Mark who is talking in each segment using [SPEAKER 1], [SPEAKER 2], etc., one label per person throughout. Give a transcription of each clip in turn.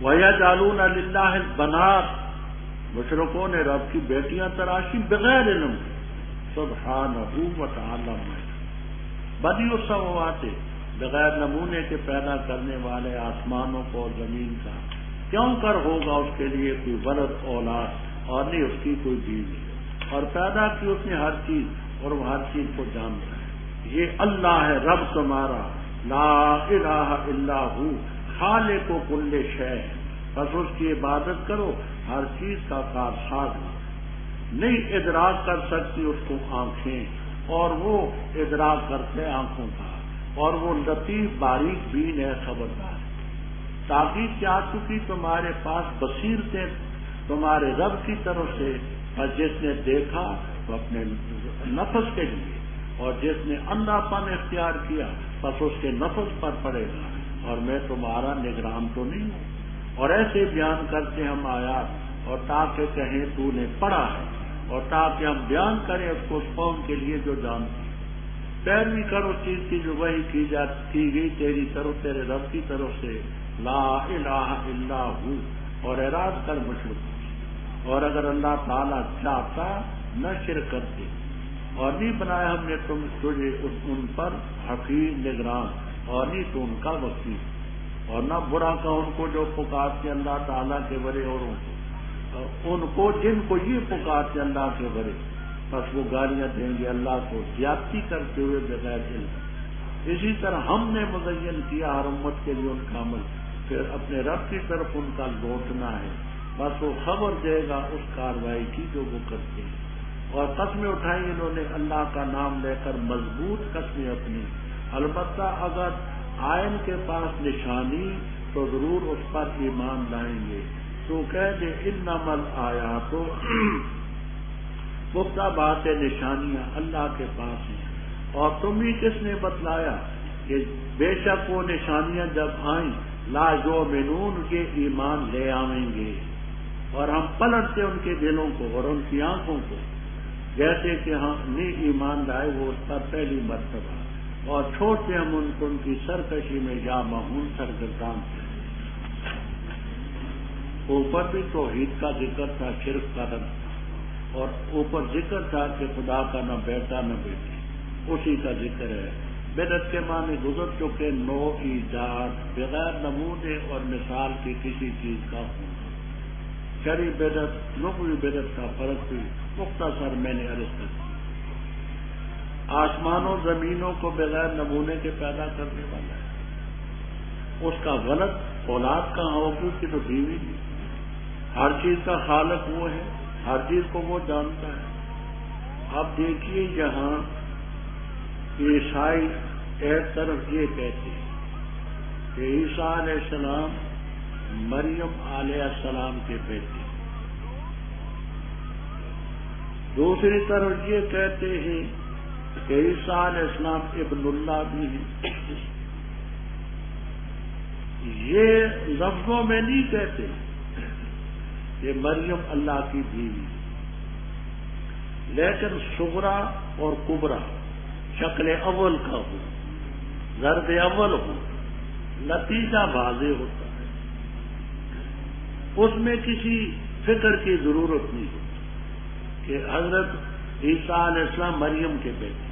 [SPEAKER 1] وَيَجْعَلُونَ لِلَّهِ الْبَنَاتِ، مشرکوں نے رب کی بیٹیاں تراشی بغیر علم کے، سبحانہ وتعالی بدیع السماوات، بغیر نمونے کے پیدا کرنے والے آسمانوں کو اور زمین کا، کیوں کر ہوگا اس کے لیے کوئی ولد اولاد اور نہیں اس کی کوئی بیوی، اور پیدا کی اس نے ہر چیز اور وہ ہر چیز کو جانتا ہے۔ یہ اللہ ہے رب تمہارا، لا الہ الا ہو، خالق و کل شے، بس اس کی عبادت کرو، ہر چیز کا کارساز نہیں ادراک کر سکتی اس کو آنکھیں، اور وہ ادراک کرتے آنکھوں کا، اور وہ لطیف باریک بین ہے، خبردار۔ تاکید کیا چکی تمہارے پاس بصیرتیں تمہارے رب کی طرف سے، اور جس نے دیکھا تو اپنے نفس کے لیے، اور جس نے اندھا پن اختیار کیا بس اس کے نفس پر پڑے گا، اور میں تمہارا نگران تو نہیں ہوں۔ اور ایسے بیان کرتے ہم آیات، اور تاکہ کہیں تو نے پڑھا ہے، اور تاکہ ہم بیان کریں اس کو اس قوم کے لیے جو جانتی ہے۔ پیروی کرو چیز کی جو وحی کی گئی تیری طرف، تیرے رب کی طرف سے، لا الہ الا ہو، اور اعراض کر مشرکوں سے۔ اور اگر اللہ تعالیٰ چاہتا نہ شرک کرتے، اور نہیں بنایا ہم نے تجھے ان پر حفیظ نگران، اور نہیں تو ان کا وکیل، اور نہ برا کا ان کو جو پکارتے اللہ تعالیٰ کے برے، اور ان کو جن کو یہ پکارتے اللہ کے برے، بس وہ گالیاں دیں گے اللہ کو زیادتی کرتے ہوئے بغیر علم۔ اسی طرح ہم نے مزین کیا ہر امت کے لیے ان کا عمل، پھر اپنے رب کی طرف ان کا لوٹنا ہے، بس وہ خبر دے گا اس کاروائی کی جو وہ کرتے ہیں۔ اور قسمیں اٹھائی انہوں نے اللہ کا نام لے کر، مضبوط قسمیں اپنی، البتہ اگر آئن کے پاس نشانی تو ضرور اس پر ایمان لائیں گے۔ تو کہہ دے انما الآیات، پختہ بات نشانیاں اللہ کے پاس ہیں، اور تم ہی کس نے بتلایا کہ بے شک وہ نشانیاں جب آئیں لا یؤمنون کے ایمان لے آئیں گے، اور ہم پلٹتے ان کے دلوں کو اور ان کی آنکھوں کو، جیسے کہ ہم نے ایمان لائے وہ اس پر پہلی مرتبہ، اور چھوڑتے ہم ان کو ان کی سرکشی میں یا مہون سرگردان تھے۔ اوپر بھی توحید کا ذکر تھا، شرک کا رد، اور اوپر ذکر تھا کہ خدا کا نہ بیٹا نہ بیٹی، اسی کا ذکر ہے۔ بدعت کے معنی گزر چکے، نو ایجاد، بغیر نمونے اور مثال کی کسی چیز کا ہونا۔ شرعی بدعت لغوی بدعت کا فرق بھی مختصر میں نے عرض کر دیا۔ آسمانوں زمینوں کو بغیر نمونے کے پیدا کرنے والا ہے، اس کا غلط اولاد کہاں ہوگی کہ تو بیوی نہیں۔ ہر چیز کا خالق وہ ہے، ہر چیز کو وہ جانتا ہے۔ اب دیکھیے یہاں عیسائی ایک طرف یہ کہتے ہیں کہ عیسیٰ علیہ السلام مریم علیہ السلام کے بیٹے، دوسری طرف یہ کہتے ہیں کہ عیسیٰ علیہ السلام ابن اللہ بھی ہیں۔ یہ لفظوں میں نہیں کہتے کہ مریم اللہ کی بیوی، لیکن صغرا اور کبرا شکل اول کا ہو، ضرب اول ہو، نتیجہ واضح ہوتا ہے، اس میں کسی فکر کی ضرورت نہیں ہوتی کہ حضرت عیسیٰ علیہ السلام مریم کے بیٹے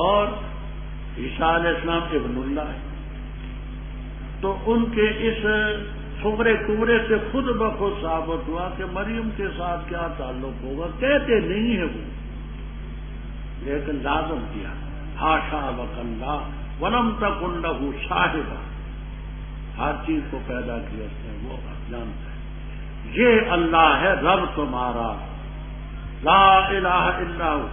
[SPEAKER 1] اور عیسیٰ علیہ السلام ابن اللہ ہے، تو ان کے اس صغرے کبرے سے خود بخود ثابت ہوا کہ مریم کے ساتھ کیا تعلق ہوگا۔ کہتے نہیں ہیں وہ، لیکن لازم کیا حاشا وکلا ولم تکن لہ صاحبہ، ہر چیز کو پیدا کیا اس نے، وہ جانتا ہے۔ یہ اللہ ہے رب تمہارا، لا الہ الا ہو،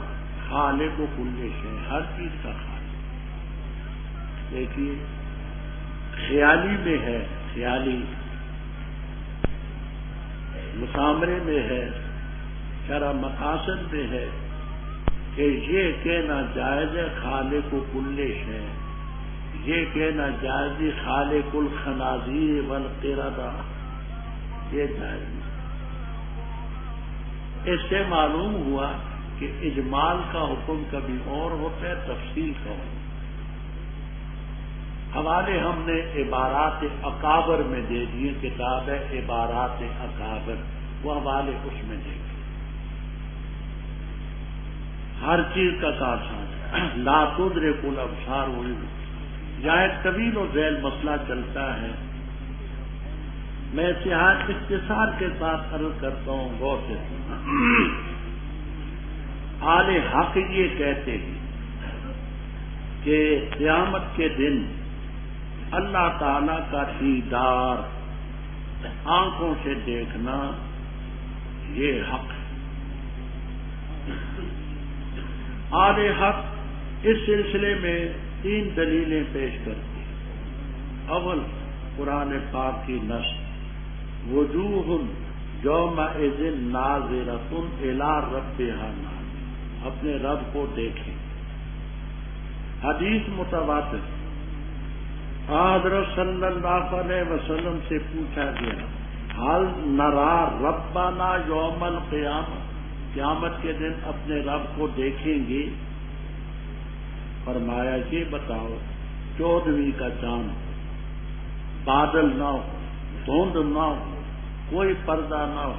[SPEAKER 1] خالق و کل شے، ہر چیز کا خالق۔ دیکھیے خیالی میں ہے، خیالی مسامرے میں ہے، شرع مقاصد میں ہے کہ یہ کہنا جائز ہے خالق و کل شے، یہ کہنا جائز ہے خالق الخنازیر والقردہ، یہ جائز نہیں۔ اس سے معلوم ہوا کہ اجمال کا حکم کبھی اور ہوتا ہے، تفصیل کا ہوتا ہے۔ حوالے ہم نے عبارات اکابر میں دے دیے، کتاب ہے عبارات اکابر، وہ حوالے اس میں دے دیے۔ ہر چیز کا کارساز ہے، لا تدرک الابصار ہوئی۔ یہاں ایک طویل و ذیل مسئلہ چلتا ہے، میں اتحاد اختصار کے ساتھ عرض کرتا ہوں، غور سے اہل حق یہ کہتے ہیں کہ قیامت کے دن اللہ تعالی کا دیدار آنکھوں سے دیکھنا یہ حق ہے۔ اہل حق اس سلسلے میں 3 دلیلیں پیش کرتی ہیں۔ اول قرآن پاک کی نص، وجوہ یومئذ ناظرۃ الی ربہا ناظرۃ، اپنے رب کو دیکھیں۔ حدیث متواتر، حضرت صلی اللہ علیہ وسلم سے پوچھا گیا، حل نرا ربنا یوم القیامہ، قیامت کے دن اپنے رب کو دیکھیں گے؟ فرمایا یہ بتاؤ 14ویں کا چاند، بادل نہ ہو، دھند نہ ہو، کوئی پردہ نہ ہو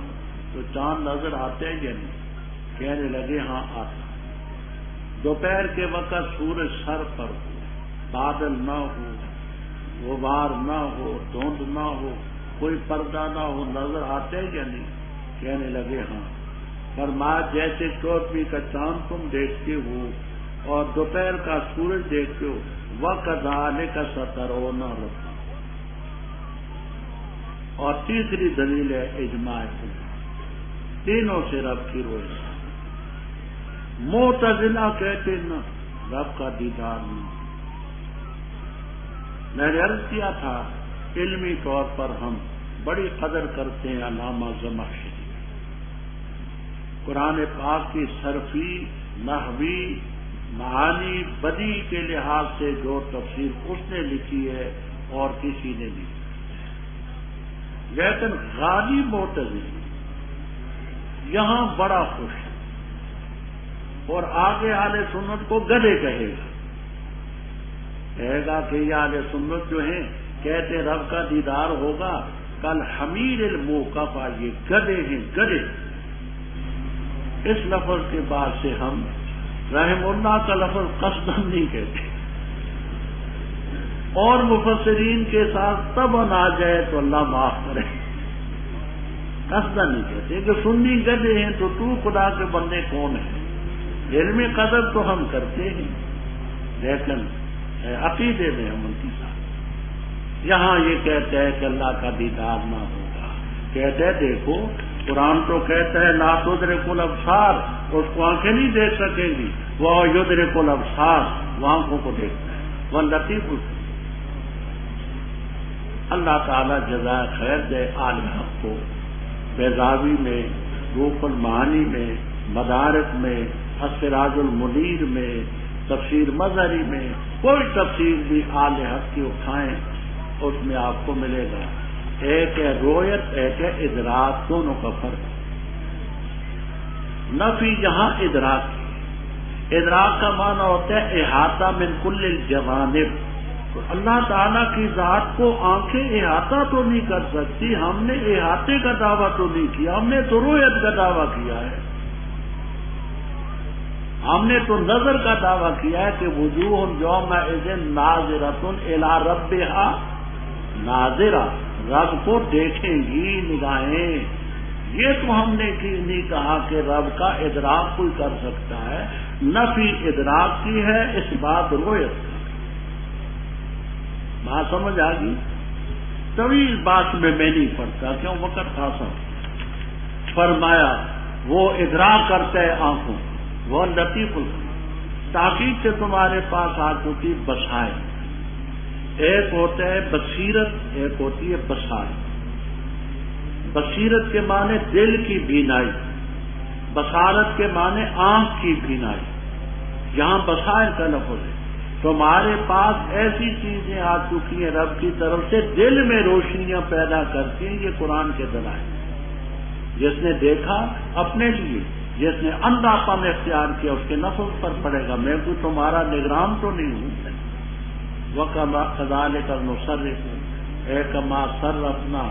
[SPEAKER 1] تو چاند نظر آتے یا نہیں؟ کہنے لگے ہاں آتا۔ دوپہر کے وقت سورج سر پر ہو، بادل نہ ہو، غبار نہ ہو، دھند نہ ہو، کوئی پردہ نہ ہو، نظر آتے یا نہیں؟ کہنے لگے ہاں۔ فرمایا جیسے 14ویں کا چاند تم دیکھتے ہو اور دوپہر کا سورج دیکھتے ہو، وَكَذَلِكَ سَتَرَوْنَ رَبَّكُمْ۔ اور تیسری دلیل ہے اجماع امت، تینوں سے رب کی روشنی۔ معتزلہ کہتے نہ، رب کا دیدار نہیں۔ میں نے عرض کیا تھا علمی طور پر ہم بڑی قدر کرتے ہیں علامہ زمخشری، قرآن پاک کی صرفی، نحوی، معانی، بدیع کے لحاظ سے جو تفسیر اس نے لکھی ہے اور کسی نے لکھی، لیکن غالب معتزلی یہاں بڑا خوش ہے اور آگے اہل سنت کو گدھے کہے گا کہ یہ اہل سنت جو ہیں کہتے رب کا دیدار ہوگا، کل حمیر الموقفہ، یہ گدھے ہیں گدھے۔ اس لفظ کے بعد سے ہم رحم اللہ کا لفظ قصدن نہیں کہتے، اور مفسرین کے ساتھ تب آ جائے تو اللہ معاف کرے، قصدن نہیں کہتے کہ سنی گدھے ہیں تو خدا کے بندے کون ہیں؟ علم قدر تو ہم کرتے ہیں لیکن عقیدے میں ہم ان کی ساتھ۔ یہاں یہ کہتے ہیں کہ اللہ کا دیدار نہ ہوگا، کہتے ہیں دیکھو قرآن تو کہتا ہے لا تدرک الابصار، اس کو آنکھیں نہیں دیکھ سکیں گی، وہ یدرک الابصار، وہ آنکھوں کو دیکھتا ہے، وہ لطیف۔ اللہ تعالی جزائے خیر دے آل حق کو، بیضاوی میں، روح المعانی میں، مدارک میں، السراج المنیر میں، تفسیر مظہری میں، کوئی تفسیر بھی آل حق کی اٹھائیں اس میں آپ کو ملے گا، ایک ہے رویت، ایک ہے ادراک، دونوں کا فرق۔ نفی یہاں ادراک کی، ادراک کا معنی ہوتا ہے احاطہ من کل الجوانب۔ اللہ تعالیٰ کی ذات کو آنکھیں احاطہ تو نہیں کر سکتی، ہم نے احاطے کا دعویٰ تو نہیں کیا، ہم نے تو رویت کا دعویٰ کیا ہے، ہم نے تو نظر کا دعویٰ کیا ہے کہ وجوہ یومئذ ناظرۃ الی ربہا ناظرہ، رب کو دیکھیں گی نگاہیں۔ یہ تو ہم نے نہیں کہا کہ رب کا ادراک کوئی کر سکتا ہے، نفی ادراک کی ہے، اس بات رویت کا۔ بات سمجھ آ گئی؟ طویل بات میں نہیں پڑھتا کیوں، وقت خاصا۔ فرمایا وہ ادراک کرتا ہے آنکھوں، وہ لطیف تاکید سے تمہارے پاس آ چکی بصائر، ایک ہوتا ہے بصیرت، ایک ہوتی ہے بصائر۔ بصیرت کے معنی دل کی بینائی، بصارت کے معنی آنکھ کی بینائی، یہاں بصائر کا لفظ ہے۔ تمہارے پاس ایسی چیزیں آ چکی ہیں رب کی طرف سے، دل میں روشنیاں پیدا کرتی ہیں، یہ قرآن کے دلائل۔ جس نے دیکھا اپنے لیے، جس نے اندھا پن اختیار کیا اس کے نفس پر پڑے گا، میں کوئی تمہارا نگران تو نہیں ہوں۔ وَكَمَا كَذَلِكَ نُصَرِّفُ كَمَا صَرَّفْنَا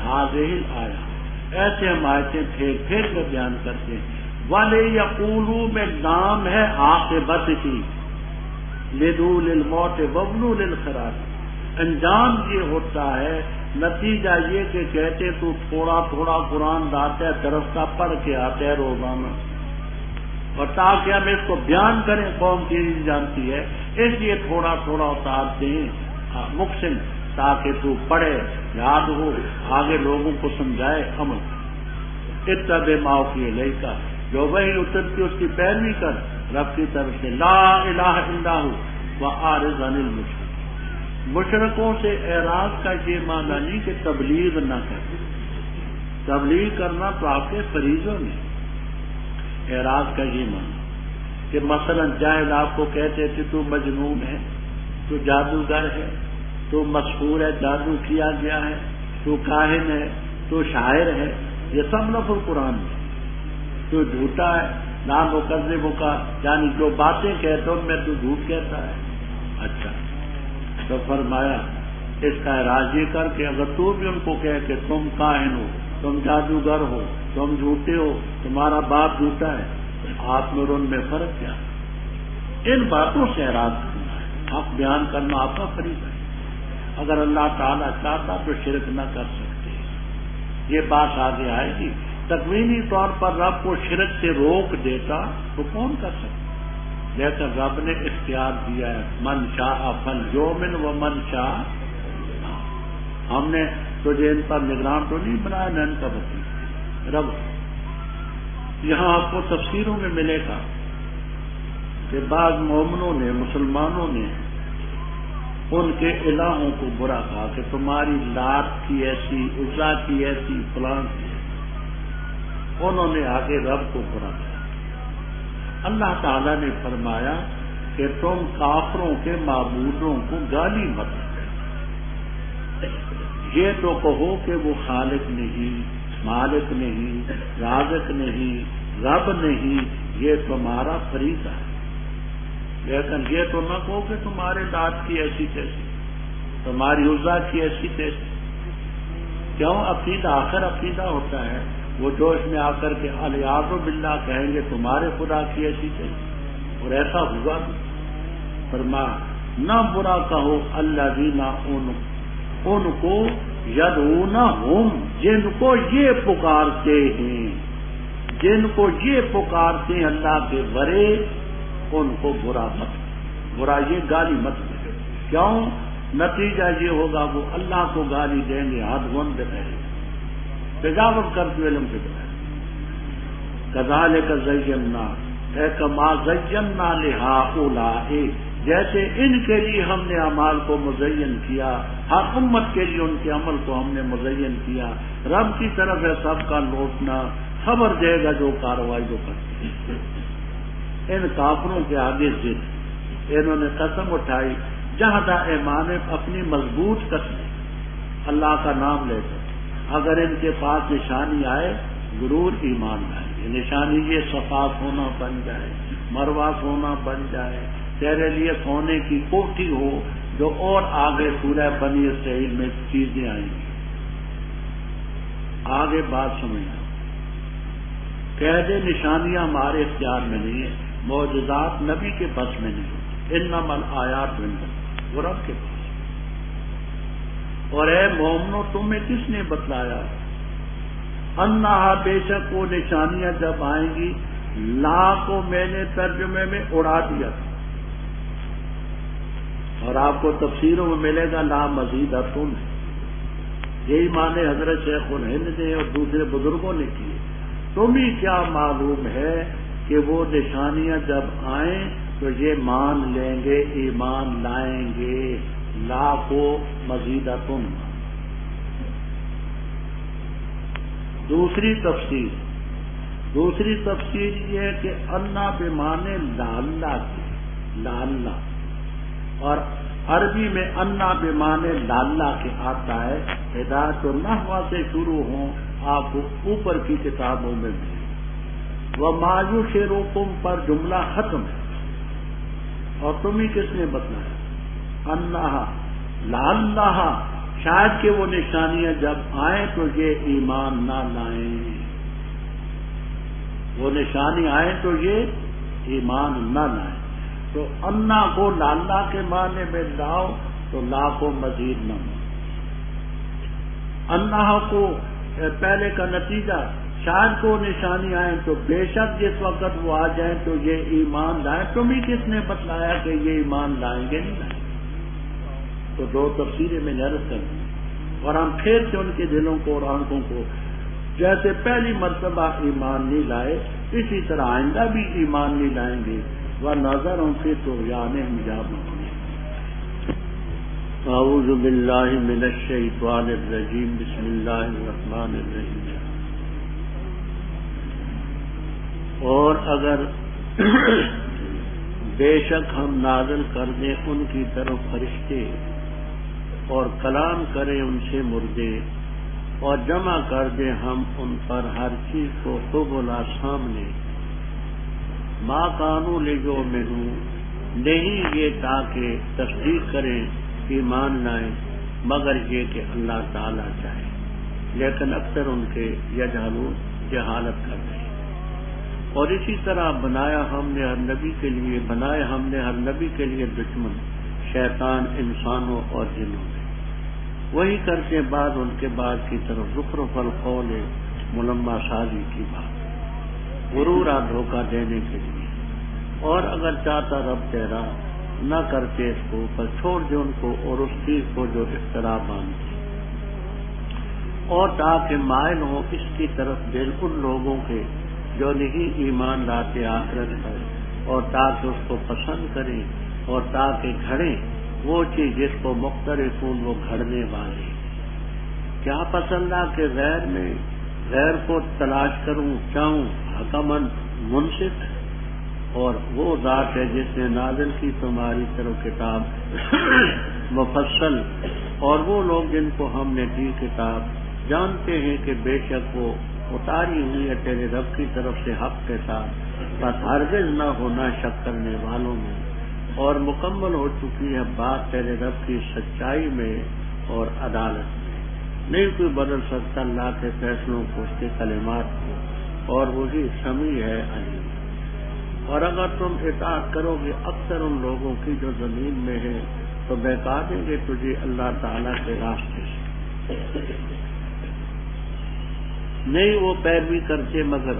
[SPEAKER 1] هَٰذِهِ الْآيَاتِ، ایسے ہم آیتیں پھیر پھیر کر بیان کرتے ہیں۔ وَلِيَقُولُوا میں نام ہے عاقبت کی، لِدُوا لِلْمَوْتِ وَابْنُوا لِلْخِرَاطِ، انجام یہ ہوتا ہے، نتیجہ یہ کہ کہتے تو تھوڑا تھوڑا قرآن لاتا ہے، درستہ پڑھ کے آتا ہے روزانہ، اور تاکہ ہم اس کو بیان کریں قوم کی نہیں جانتی ہے، اس لیے تھوڑا تھوڑا اتارتے ہیں مقسم، تاکہ تو پڑھے، یاد ہو، آگے لوگوں کو سمجھائے، عمل۔ اتبع ما اوحی الیک، جو وہی اترتی اس کی پیروی کر رب کی طرف سے، لا الہ الا ہو واعرض عن المشرکین۔ مشرکوں سے اعراض کا یہ معنی نہیں کہ تبلیغ نہ کر، تبلیغ کرنا تو آپ کے فریضوں میں، اعراض کا یہ معنی کہ مثلا جاہل آپ کو کہتے تھے تو مجنون ہے، تو جادوگر ہے، تو مسحور ہے، جادو کیا گیا ہے، تو کاہن ہے، تو شاعر ہے، یہ سب لفظ قرآن میں، تو جھوٹا ہے، نام مکذب کا، یعنی جو باتیں کہتے ہو میں تو جھوٹ کہتا ہے۔ اچھا، تو فرمایا اس کا اعراض یہ کر کے اگر تو بھی ان کو کہے کہ تم کاہن ہو، تم جادوگر ہو، تم جھوٹے ہو، تمہارا باپ جھوٹا ہے، تو آپ میں اور ان میں فرق کیا؟ ان باتوں سے اعراض کرنا ہے، حق بیان کرنا آپ کا فریضہ ہے۔ اگر اللہ تعالیٰ چاہتا تو شرک نہ کر سکتے، یہ بات آگے آئے گی۔ تکوینی طور پر رب کو شرک سے روک دیتا تو کون کر سکتا، لیکن رب نے اختیار دیا ہے، من شاء فلیؤمن ومن شاء، ہم نے تجھے ان پر نگران تو نہیں بنایا، نہ ان کا وکیل۔ رب یہاں آپ کو تفسیروں میں ملے گا کہ بعض مومنوں نے، مسلمانوں نے ان کے الہوں کو برا کہا کہ تمہاری لات کی ایسی، عزا کی ایسی، فلاں کی، انہوں نے آگے رب کو برا کہا۔ اللہ تعالیٰ نے فرمایا کہ تم کافروں کے معبودوں کو گالی مت دو، یہ تو کہو کہ وہ خالق نہیں، مالک نہیں، رازق نہیں، رب نہیں، یہ تمہارا فریضہ ہے، لیکن یہ تو نہ کہو کہ تمہارے دانت کی ایسی تیسی، تمہاری عزا کی ایسی تیسی۔ کیوں؟ عقیدہ آخر عقیدہ ہوتا ہے، وہ جوش میں آ کر کے الیاذ باللہ کہیں گے تمہارے خدا کی ایسی تیسی، اور ایسا ہوا بھی۔ فرمایا نہ برا کہو الذین ان کو یدعونہم، جن کو یہ پکارتے ہیں، جن کو یہ پکارتے ہیں اللہ کے ورے، ان کو برا مت، برا یہ گالی مت دے۔ کیوں؟ نتیجہ یہ ہوگا وہ اللہ کو گالی دیں گے، حد بند رہے گا، تجاوز کرتے علم کے بغیر۔ کذالک زینا، اے کما زینا لہؤلاء، جیسے ان کے لیے ہم نے اعمال کو مزین کیا، ہر امت کے لیے ان کے عمل کو ہم نے مزین کیا۔ رب کی طرف ہے سب کا لوٹنا، خبر دے گا جو کارروائی جو کرتے ہیں۔ ان کافروں کے آگے ضد، انہوں نے قسم اٹھائی، جہد ایمان، اپنی مضبوط قسم اللہ کا نام لے کر، اگر ان کے پاس نشانی آئے ضرور ایمان لائیں گے۔ نشانی یہ صفا سونا بن جائے، مروا سونا بن جائے، تیرے لیے سونے کی کوٹھی ہو، جو اور آگے سورہ بنی اسرائیل میں چیزیں آئیں گی۔ آگے بات سمجھنا، کہہ دے نشانیاں ہمارے اختیار میں نہیں ہیں، معجزات نبی کے بس میں نہیں، انما الآیات عند، وہ رب کے پاس۔ اور اے مومنو تمہیں کس نے بتلایا؟ انہا، بے شک وہ نشانیاں جب آئیں گی، لا کو میں نے ترجمے میں اڑا دیا، اور آپ کو تفسیروں میں ملے گا لا مزید اتن، یہی معنی حضرت شیخ الہند نے اور دوسرے بزرگوں نے کیے۔ تمہیں کیا معلوم ہے کہ وہ نشانیاں جب آئیں تو یہ مان لیں گے، ایمان لائیں گے، لا کو مزید اتن۔ دوسری تفسیر یہ ہے کہ اللہ بمانے لاللہ کی، لاللہ، اور عربی میں انا بمانے لاللہ کے آتا ہے۔ ہدایت النحو سے شروع ہوں آپ کو اوپر کی کتابوں میں بھی، وما یشرکم پر جملہ ختم ہے، اور تمہیں کس نے بتلایا؟ انہا لعلہا شاید کہ وہ نشانیاں جب آئیں تو یہ ایمان نہ لائیں، وہ نشانی آئیں تو یہ ایمان نہ لائیں۔ تو انا کو لعلہ کے معنی میں لاؤ تو لا کو مزید نہ ہو، انہا کو پہلے کا نتیجہ شاید کو نشانی آئیں تو بے شک جس وقت وہ آ جائیں تو یہ ایمان لائیں۔ تمہیں کس نے بتلایا کہ یہ ایمان لائیں گے نہیں لائیں؟ تو دو تفسیریں میں عرض کر دیں، اور ہم پھر سے ان کے دلوں کو اور آنکھوں کو جیسے پہلی مرتبہ ایمان نہیں لائے اسی طرح آئندہ بھی ایمان نہیں لائیں گے، وہ نظروں سے تو یعنی حجاب ہوگی۔ اعوذ باللہ من الشیطان الرجیم، بسم اللہ الرحمن الرحیم۔ اور اگر بے شک ہم نازل کر دیں ان کی طرف فرشتے اور کلام کریں ان سے مردے اور جمع کر دیں ہم ان پر ہر چیز کو قبلا سامنے، ما کانوا لیؤمنوا نہیں یہ تاکہ تصدیق کریں ایمان لائیں مگر یہ کہ اللہ تعالی چاہے، لیکن اکثر ان کے یجہلون جہالت کر رہے ہیں۔ اور اسی طرح بنایا ہم نے ہر نبی کے لیے دشمن شیطان انسانوں اور جنوں میں، وہی کرتے بعد ان کے بعد کی طرف زخرف القول ملمہ سازی کی بات، غرورا دھوکہ دینے کے لیے۔ اور اگر چاہتا رب تیرا نہ کرتے اس کو، پر چھوڑ دے ان کو اور اس چیز کو جو اختراع باندھتے، اور تاکہ مائل ہو اس کی طرف دل ان لوگوں کے جو نہیں ایمان لاتے آخرت پر، اور تاکہ اس کو پسند کریں اور تاکہ گھڑیں وہ چیز جس کو مختلفون وہ گھڑنے والے۔ کیا پسند آ کہ غیر کو تلاش کروں چاہوں حکمن منصف، اور وہ ذات ہے جس نے نازل کی تمہاری طرف کتاب مفصل، اور وہ لوگ جن کو ہم نے دی کتاب جانتے ہیں کہ بے شک وہ اتاری ہوئی ہے تیرے رب کی طرف سے حق کے ساتھ، بس ہرگز نہ ہونا شک کرنے والوں میں، اور مکمل ہو چکی ہے بات تیرے رب کی سچائی میں اور عدالت میں، نہیں کوئی بدل سکتا اللہ کے فیصلوں کو اس کے کلمات کو، اور وہی سمیع ہے علیم۔ اور اگر تم اطاعت کرو گے اکثر ان لوگوں کی جو زمین میں ہے تو بہکا دیں گے تجھے اللہ تعالیٰ کے راستے سے، نہیں وہ پیروی کرتے مگر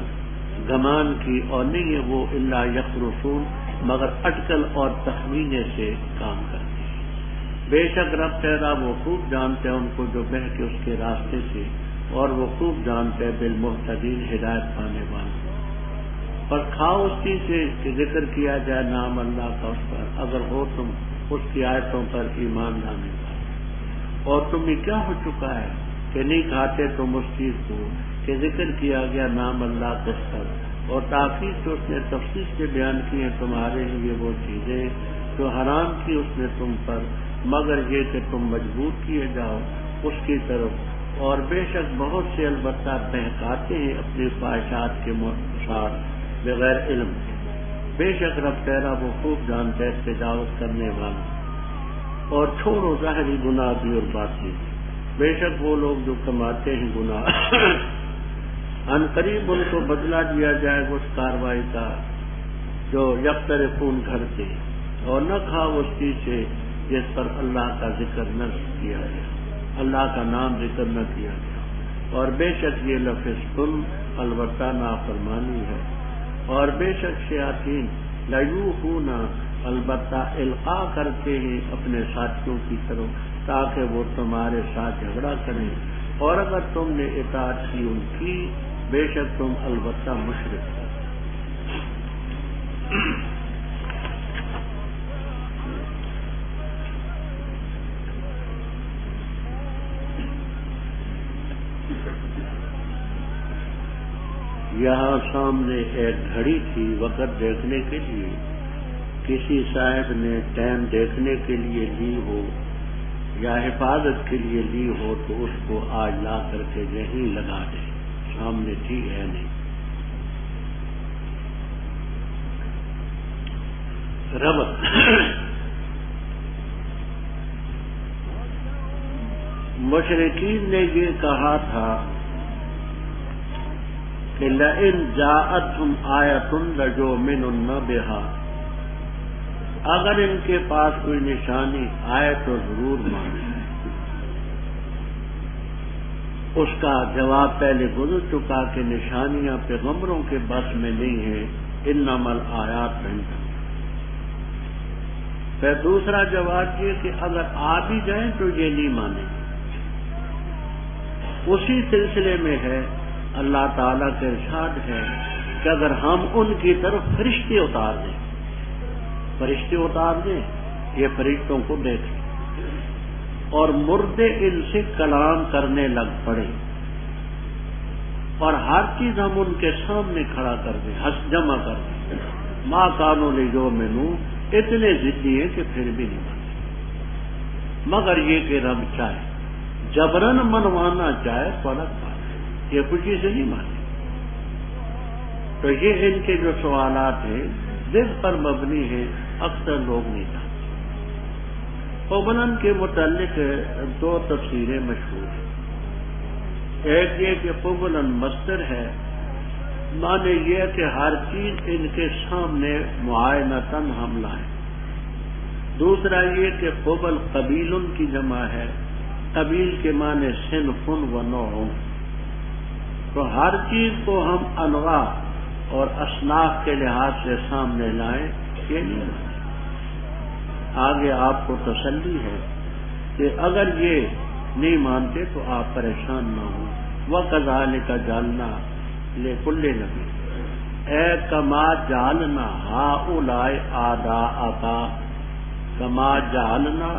[SPEAKER 1] گمان کی، اور نہیں ہے وہ الا یخرصون مگر اٹکل اور تخمینے سے کام کرتے ہیں۔ بے شک رب تیرا وہ خوب جانتے ہیں ان کو جو بہ کے اس کے راستے سے، اور وہ خوب جانتے ہیں بالمہتدین ہدایت پانے والوں۔ پر کھاؤ اس چیز سے کہ ذکر کیا جائے نام اللہ کا اس پر، اگر ہو تم اس کی آیتوں پر ایمان لانے والے۔ اور تمہیں کیا ہو چکا ہے کہ نہیں کھاتے تم اس چیز کو کہ ذکر کیا گیا نام اللہ کا اس پر، اور تاکید سے اس نے تفصیل سے بیان کی ہیں تمہارے لیے وہ چیزیں جو حرام کی اس نے تم پر، مگر یہ کہ تم مجبور کیے جاؤ اس کی طرف، اور بے شک بہت سے البتہ بہکاتے ہیں اپنی خواہشات کے ساتھ بغیر علم، بے شک رب تیرا وہ خوب جانتا ہے تجاوز کرنے والا۔ اور چھوڑو ظاہری گناہ بھی اور باطنی، بے شک وہ لوگ جو کماتے ہیں گناہ ان قریب ان کو بدلہ دیا جائے گا اس کاروائی کا جو یقترفون گھڑتے، اور نہ کھاؤ اس چیز سے جس پر اللہ کا ذکر نہ کیا گیا، اللہ کا نام ذکر نہ کیا گیا، اور بے شک یہ لفظ البتہ نافرمانی ہے، اور بے شک شیاطین لیوحون البتہ القاء کرتے ہیں اپنے ساتھیوں کی طرف تاکہ وہ تمہارے ساتھ جھگڑا کریں، اور اگر تم نے اطاعت کی ان کی بے شک تم البتہ مشرک ہو۔ یہاں سامنے ایک گھڑی تھی وقت دیکھنے کے لیے، کسی صاحب نے ٹائم دیکھنے کے لیے لی ہو یا حفاظت کے لیے لی ہو تو اس کو آج لا کر کے یہیں لگا دے، سامنے تھی ہے نہیں۔ ربط مشرکین نے یہ کہا تھا کہ لئن جاءتہم آیۃ لَیُؤْمِنُنَّ بِهَا، اگر ان کے پاس کوئی نشانی آئے تو ضرور مانیں۔ اس کا جواب پہلے گزر چکا کہ نشانیاں پیغمبروں کے بس میں نہیں ہیں، انما الآیات عند اللہ۔ پھر دوسرا جواب یہ کہ اگر آ بھی جائیں تو یہ نہیں مانیں۔ اسی سلسلے میں ہے اللہ تعالیٰ کا ارشاد ہے کہ اگر ہم ان کی طرف فرشتے اتار دیں، یہ فرشتوں کو دیکھیں اور مردے ان سے کلام کرنے لگ پڑے اور ہر چیز ہم ان کے سامنے کھڑا کر دیں، جمع کر دیں، ما کانوا لیؤمنوا، اتنے ضدی ہیں کہ پھر بھی نہیں مانتے، مگر یہ کہ رب چاہے، جبرن منوانا چاہے تو الگ بات ہے، یہ خوشی سے نہیں مانے۔ تو یہ ان کے جو سوالات ہیں ضد پر مبنی ہیں، اکثر لوگ نہیں جانتے۔ قبلاً کے متعلق دو تفسیریں مشہور ہیں۔ ایک یہ کہ قبلاً مصدر ہے، معنی یہ کہ ہر چیز ان کے سامنے معائنتاً ہم لائیں۔ دوسرا یہ کہ قبل قبیل کی جمع ہے، قبیل کے معنی صنف و نوع، تو ہر چیز کو ہم انواع اور اصناف کے لحاظ سے سامنے لائیں، یہ نہیں مانتے۔ آگے آپ کو تسلی ہے کہ اگر یہ نہیں مانتے تو آپ پریشان نہ ہوں۔ وَكَذَلِكَ جَعَلْنَا لِكُلِّ نَبِيٍّ اے کما جعلنا ہؤلاء اعداءک، کما جعلنا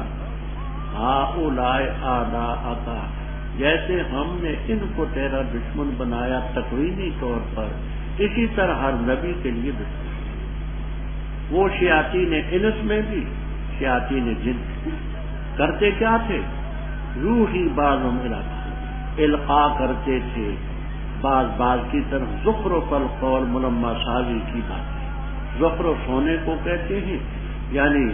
[SPEAKER 1] ہؤلاء اعداءک، جیسے ہم نے ان کو تیرا دشمن بنایا تکوینی طور پر، اسی طرح ہر نبی کے لیے دشمن۔ وہ شیاطین انس میں بھی، شیاطین جن کرتے کیا تھے؟ روحی بعضهم الی بعض، القاء کرتے تھے بعض کی طرف زخرف القول، ملمہ سازی کی باتیں۔ زخرف سونے کو کہتے ہیں، یعنی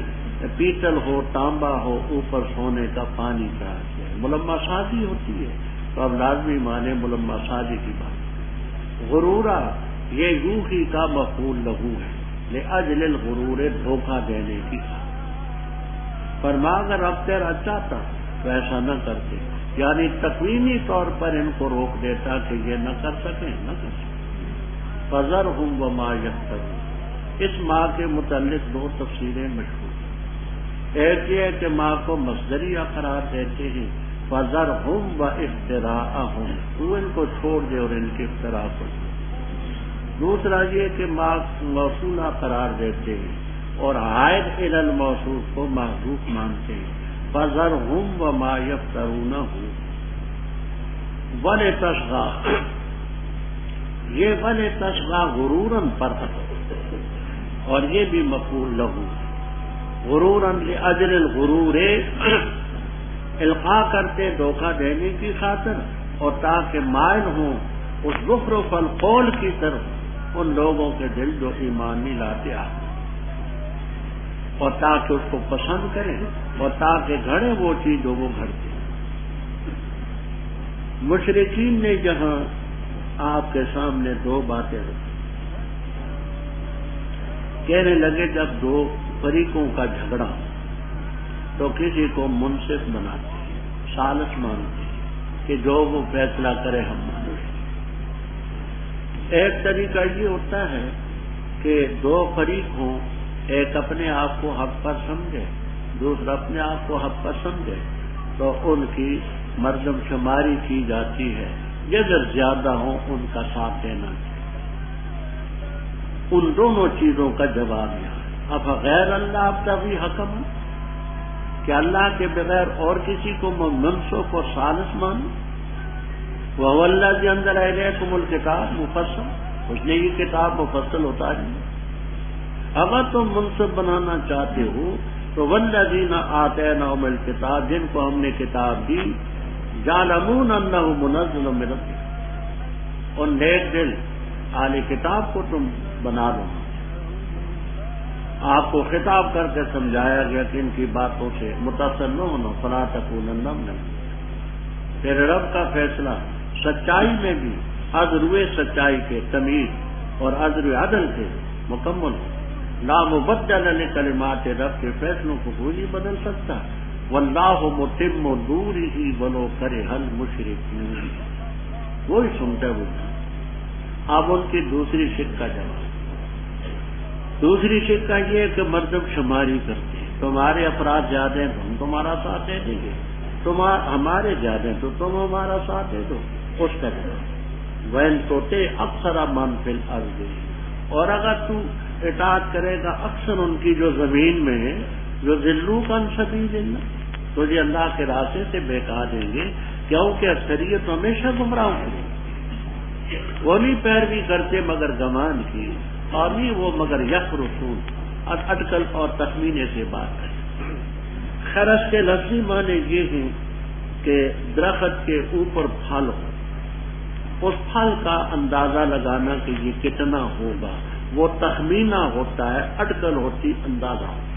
[SPEAKER 1] پیتل ہو، تانبا ہو، اوپر سونے کا پانی چڑھا دیا، ملمہ سازی ہوتی ہے، تو اب لازمی مانے ملمہ سازی کی بات۔ غرورہ یہ روحی کا مفعول لہو ہے، لأجل الغرور، دھوکہ دینے کی بات۔ فرما اگر رب تیرا چاہتا تو ایسا نہ کرتے، یعنی تکوینی طور پر ان کو روک دیتا کہ یہ نہ کر سکیں، نہ کر سکیں۔ فذرہم وما یفترون، اس ماں کے متعلق دو تفسیریں مشہور ہیں۔ ایک یہ کہ ماں کو مصدریہ قرار دیتے ہیں، فذرہم وافتراءہم، تو ان کو چھوڑ دے اور ان کے افتراء کو۔ دوسرا یہ کہ ماں موصولہ قرار دیتے ہیں اور عائد الی الموصوف کو محذوف مانتے ہیں، فذرہم وما یفترونہ ولتصغی، یہ ولتصغی غروراً پر ہے اور یہ بھی مفعول لہو، غروراً لأجل الغرور، القاء کرتے دھوکہ دینے کی خاطر، اور تاکہ مائل ہوں اس زخرف القول کی طرف ان لوگوں کے دل جو ایمان نہیں لاتے آتے، اور تاکہ اس کو پسند کریں اور تاکہ گھڑے وہ چیز جو وہ گھڑتے ہیں۔ مشرکین نے جہاں آپ کے سامنے دو باتیں رکھی، کہنے لگے جب دو فریقوں کا جھگڑا تو کسی کو منصف بناتے ہیں، ثالث مانتے ہیں کہ جو وہ فیصلہ کرے ہم مانیں۔ ایک طریقہ یہ ہوتا ہے کہ دو فریق ہوں، ایک اپنے آپ کو حق پر سمجھے، دوسرا اپنے آپ کو حق پر سمجھے، تو ان کی مردم شماری کی جاتی ہے، جدر زیادہ ہوں ان کا ساتھ دینا چاہیے۔ ان دونوں چیزوں کا جواب یہاں ہے۔ اب غیر اللہ ابتغی حکم، کہ اللہ کے بغیر اور کسی کو منسوخ اور ثالث مانو؟ وَهُوَ الَّذِي أَنزَلَ إِلَيْكُمُ الْكِتَابَ مُفَصَّلًا، اس نے یہ کتاب مفصل اتاری۔ اگر تم منصف بنانا چاہتے ہو تو وَالَّذِينَ آتَيْنَاهُمُ الْكِتَابَ، جن کو ہم نے کتاب دی، يَعْلَمُونَ أَنَّهُ مُنَزَّلٌ مِّن رَّبِّكَ، اور نیک دل اہل کتاب کو تم بنا لو۔ آپ کو خطاب کر کے سمجھایا گیا کہ ان کی باتوں سے متاثر نہ ہونا، فَلَا تَكُونَنَّ مِنَ الْمُمْتَرِينَ۔ تیرے رب کا فیصلہ سچائی میں بھی ازروے سچائی کے تمیز اور ازروے عدل کے مکمل ہو. لا مبدل لکلمات رب کے فیصلوں کو کوئی نہیں بدل سکتا. واللہ متم نورہ ولو کرہ المشرکون. وہی سنتے ہوئے. اب ان کی دوسری شک کا جواب. دوسری شک کا یہ کہ مردم شماری کرتے ہیں. تمہارے افراد زیادہ ہیں تو ہم تمہارا ساتھ دے دیں گے, ہمارے زیادہ ہیں تو تم ہمارا ساتھ دے دو. اس کا جواب وَإِن تُطِعْ أَكْثَرَ مَن فِي الْأَرْضِ. اور اگر تو اطاعت کرے گا اکثر ان کی جو زمین میں ہے, جو ذلوک عن سبیل اللہ, تو یہ اللہ کے راستے سے بہکا دیں گے, کیونکہ اکثریت ہمیشہ گمراہ کرے. وہ نہیں پیروی کرتے مگر گمان کی, اور نہیں وہ مگر یخرصون اٹکل اور تخمینے سے بات کرتے. خیر اس کے لفظی معنی یہ ہیں کہ درخت کے اوپر پھل ہو, اس پھل کا اندازہ لگانا کہ یہ کتنا ہوگا وہ تخمینہ ہوتا ہے, اٹکل ہوتی اندازہ ہوتا.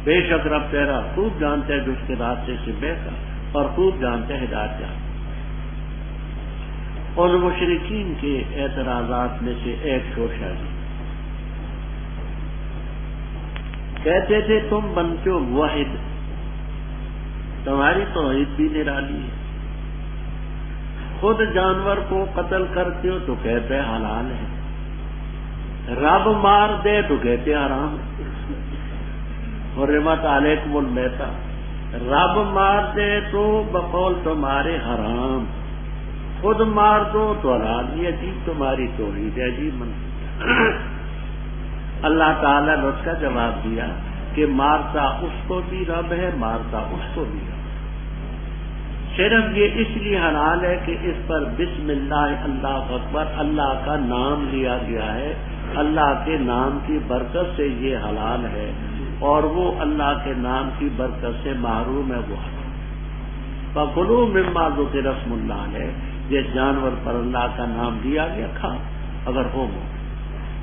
[SPEAKER 1] بے شک رب تیرا خوب جانتے ہیں جو اس کے راستے سے بہتر, اور خوب جانتے ہیں ہدایت جانتے. اور مشرکین کے اعتراضات میں سے ایک شوشہ ہے, کہتے تھے تم بنتے ہو واحد, تمہاری توحید بھی نرالی ہے. خود جانور کو قتل کرتے ہو تو کہتے حلال ہے, رب مار دے تو کہتے حرام ہے. حرمت علیکم المیتہ, رب مار دے تو بقول تمہارے حرام, خود مار دو تو حلال. یہ عجیب تمہاری توحید ہے, عجیب منطق. اللہ تعالیٰ نے اس کا جواب دیا کہ مارتا اس کو بھی رب ہے, مارتا اس کو بھی رب. صرف یہ اس لیے حلال ہے کہ اس پر بسم اللہ اللہ اکبر اللہ کا نام لیا گیا ہے. اللہ کے نام کی برکت سے یہ حلال ہے, اور وہ اللہ کے نام کی برکت سے محروم ہے وہ حلال. فَكُلُوا مِمَّا ذُكِرَ اسْمُ اللَّهِ ہے, جس جانور پر اللہ کا نام دیا گیا کھا اگر ہو.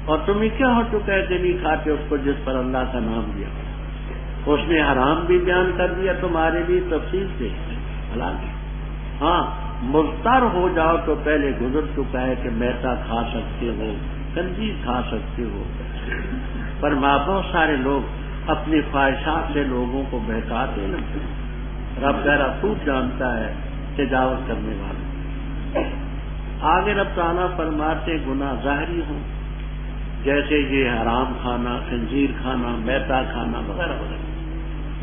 [SPEAKER 1] اور تمہیں کیا ہو چکا ہے کہ نہیں کھاتے اس کو جس پر اللہ کا نام دیا گیا؟ اس نے حرام بھی بیان کر دیا تمہارے لیے تفصیل سے, حلال. ہاں مضطر ہو جاؤ تو پہلے گزر چکا ہے کہ میتا کھا سکتے ہو, خنزیر کھا سکتے ہو. پر بہت سارے لوگ اپنی خواہشات سے لوگوں کو بہکاتے نا. رب تیرا خوب جانتا ہے تجاوز کرنے والے. آگے رب تعالیٰ فرماتے گناہ ظاہری ہوں جیسے یہ حرام کھانا, خنزیر کھانا, میتا کھانا وغیرہ وغیرہ,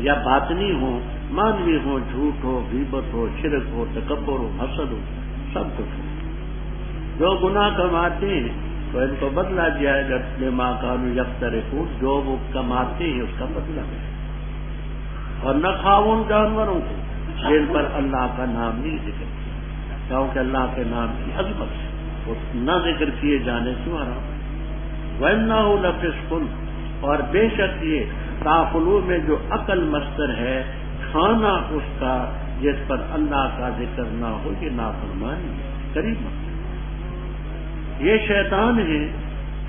[SPEAKER 1] یا باطنی ہو, مانوی ہو, جھوٹ ہو, غیبت ہو, شرک ہو, تکبر ہو, حسد ہو, سب کچھ ہو. جو گناہ کماتے ہیں تو ان کو بدلہ دیا ہے جب ماں کانو یفترقون, جو وہ کماتے ہیں اس کا بدلہ ہے. اور نہ کھاؤ ان جانوروں کو جن پر اللہ کا نام نہیں ذکر کیا, کیونکہ اللہ کے نام کی عظمت ہے, وہ نہ ذکر کیے جانے سے حرام. وَإِنَّهُ لَفِسْقٌ, اور بے شک یہ تاخلو میں جو عقل مصدر ہے, کھانا اس کا جس پر اللہ کا ذکر نہ ہو, یہ نافرمانی قریب مصدر. یہ شیطان ہیں,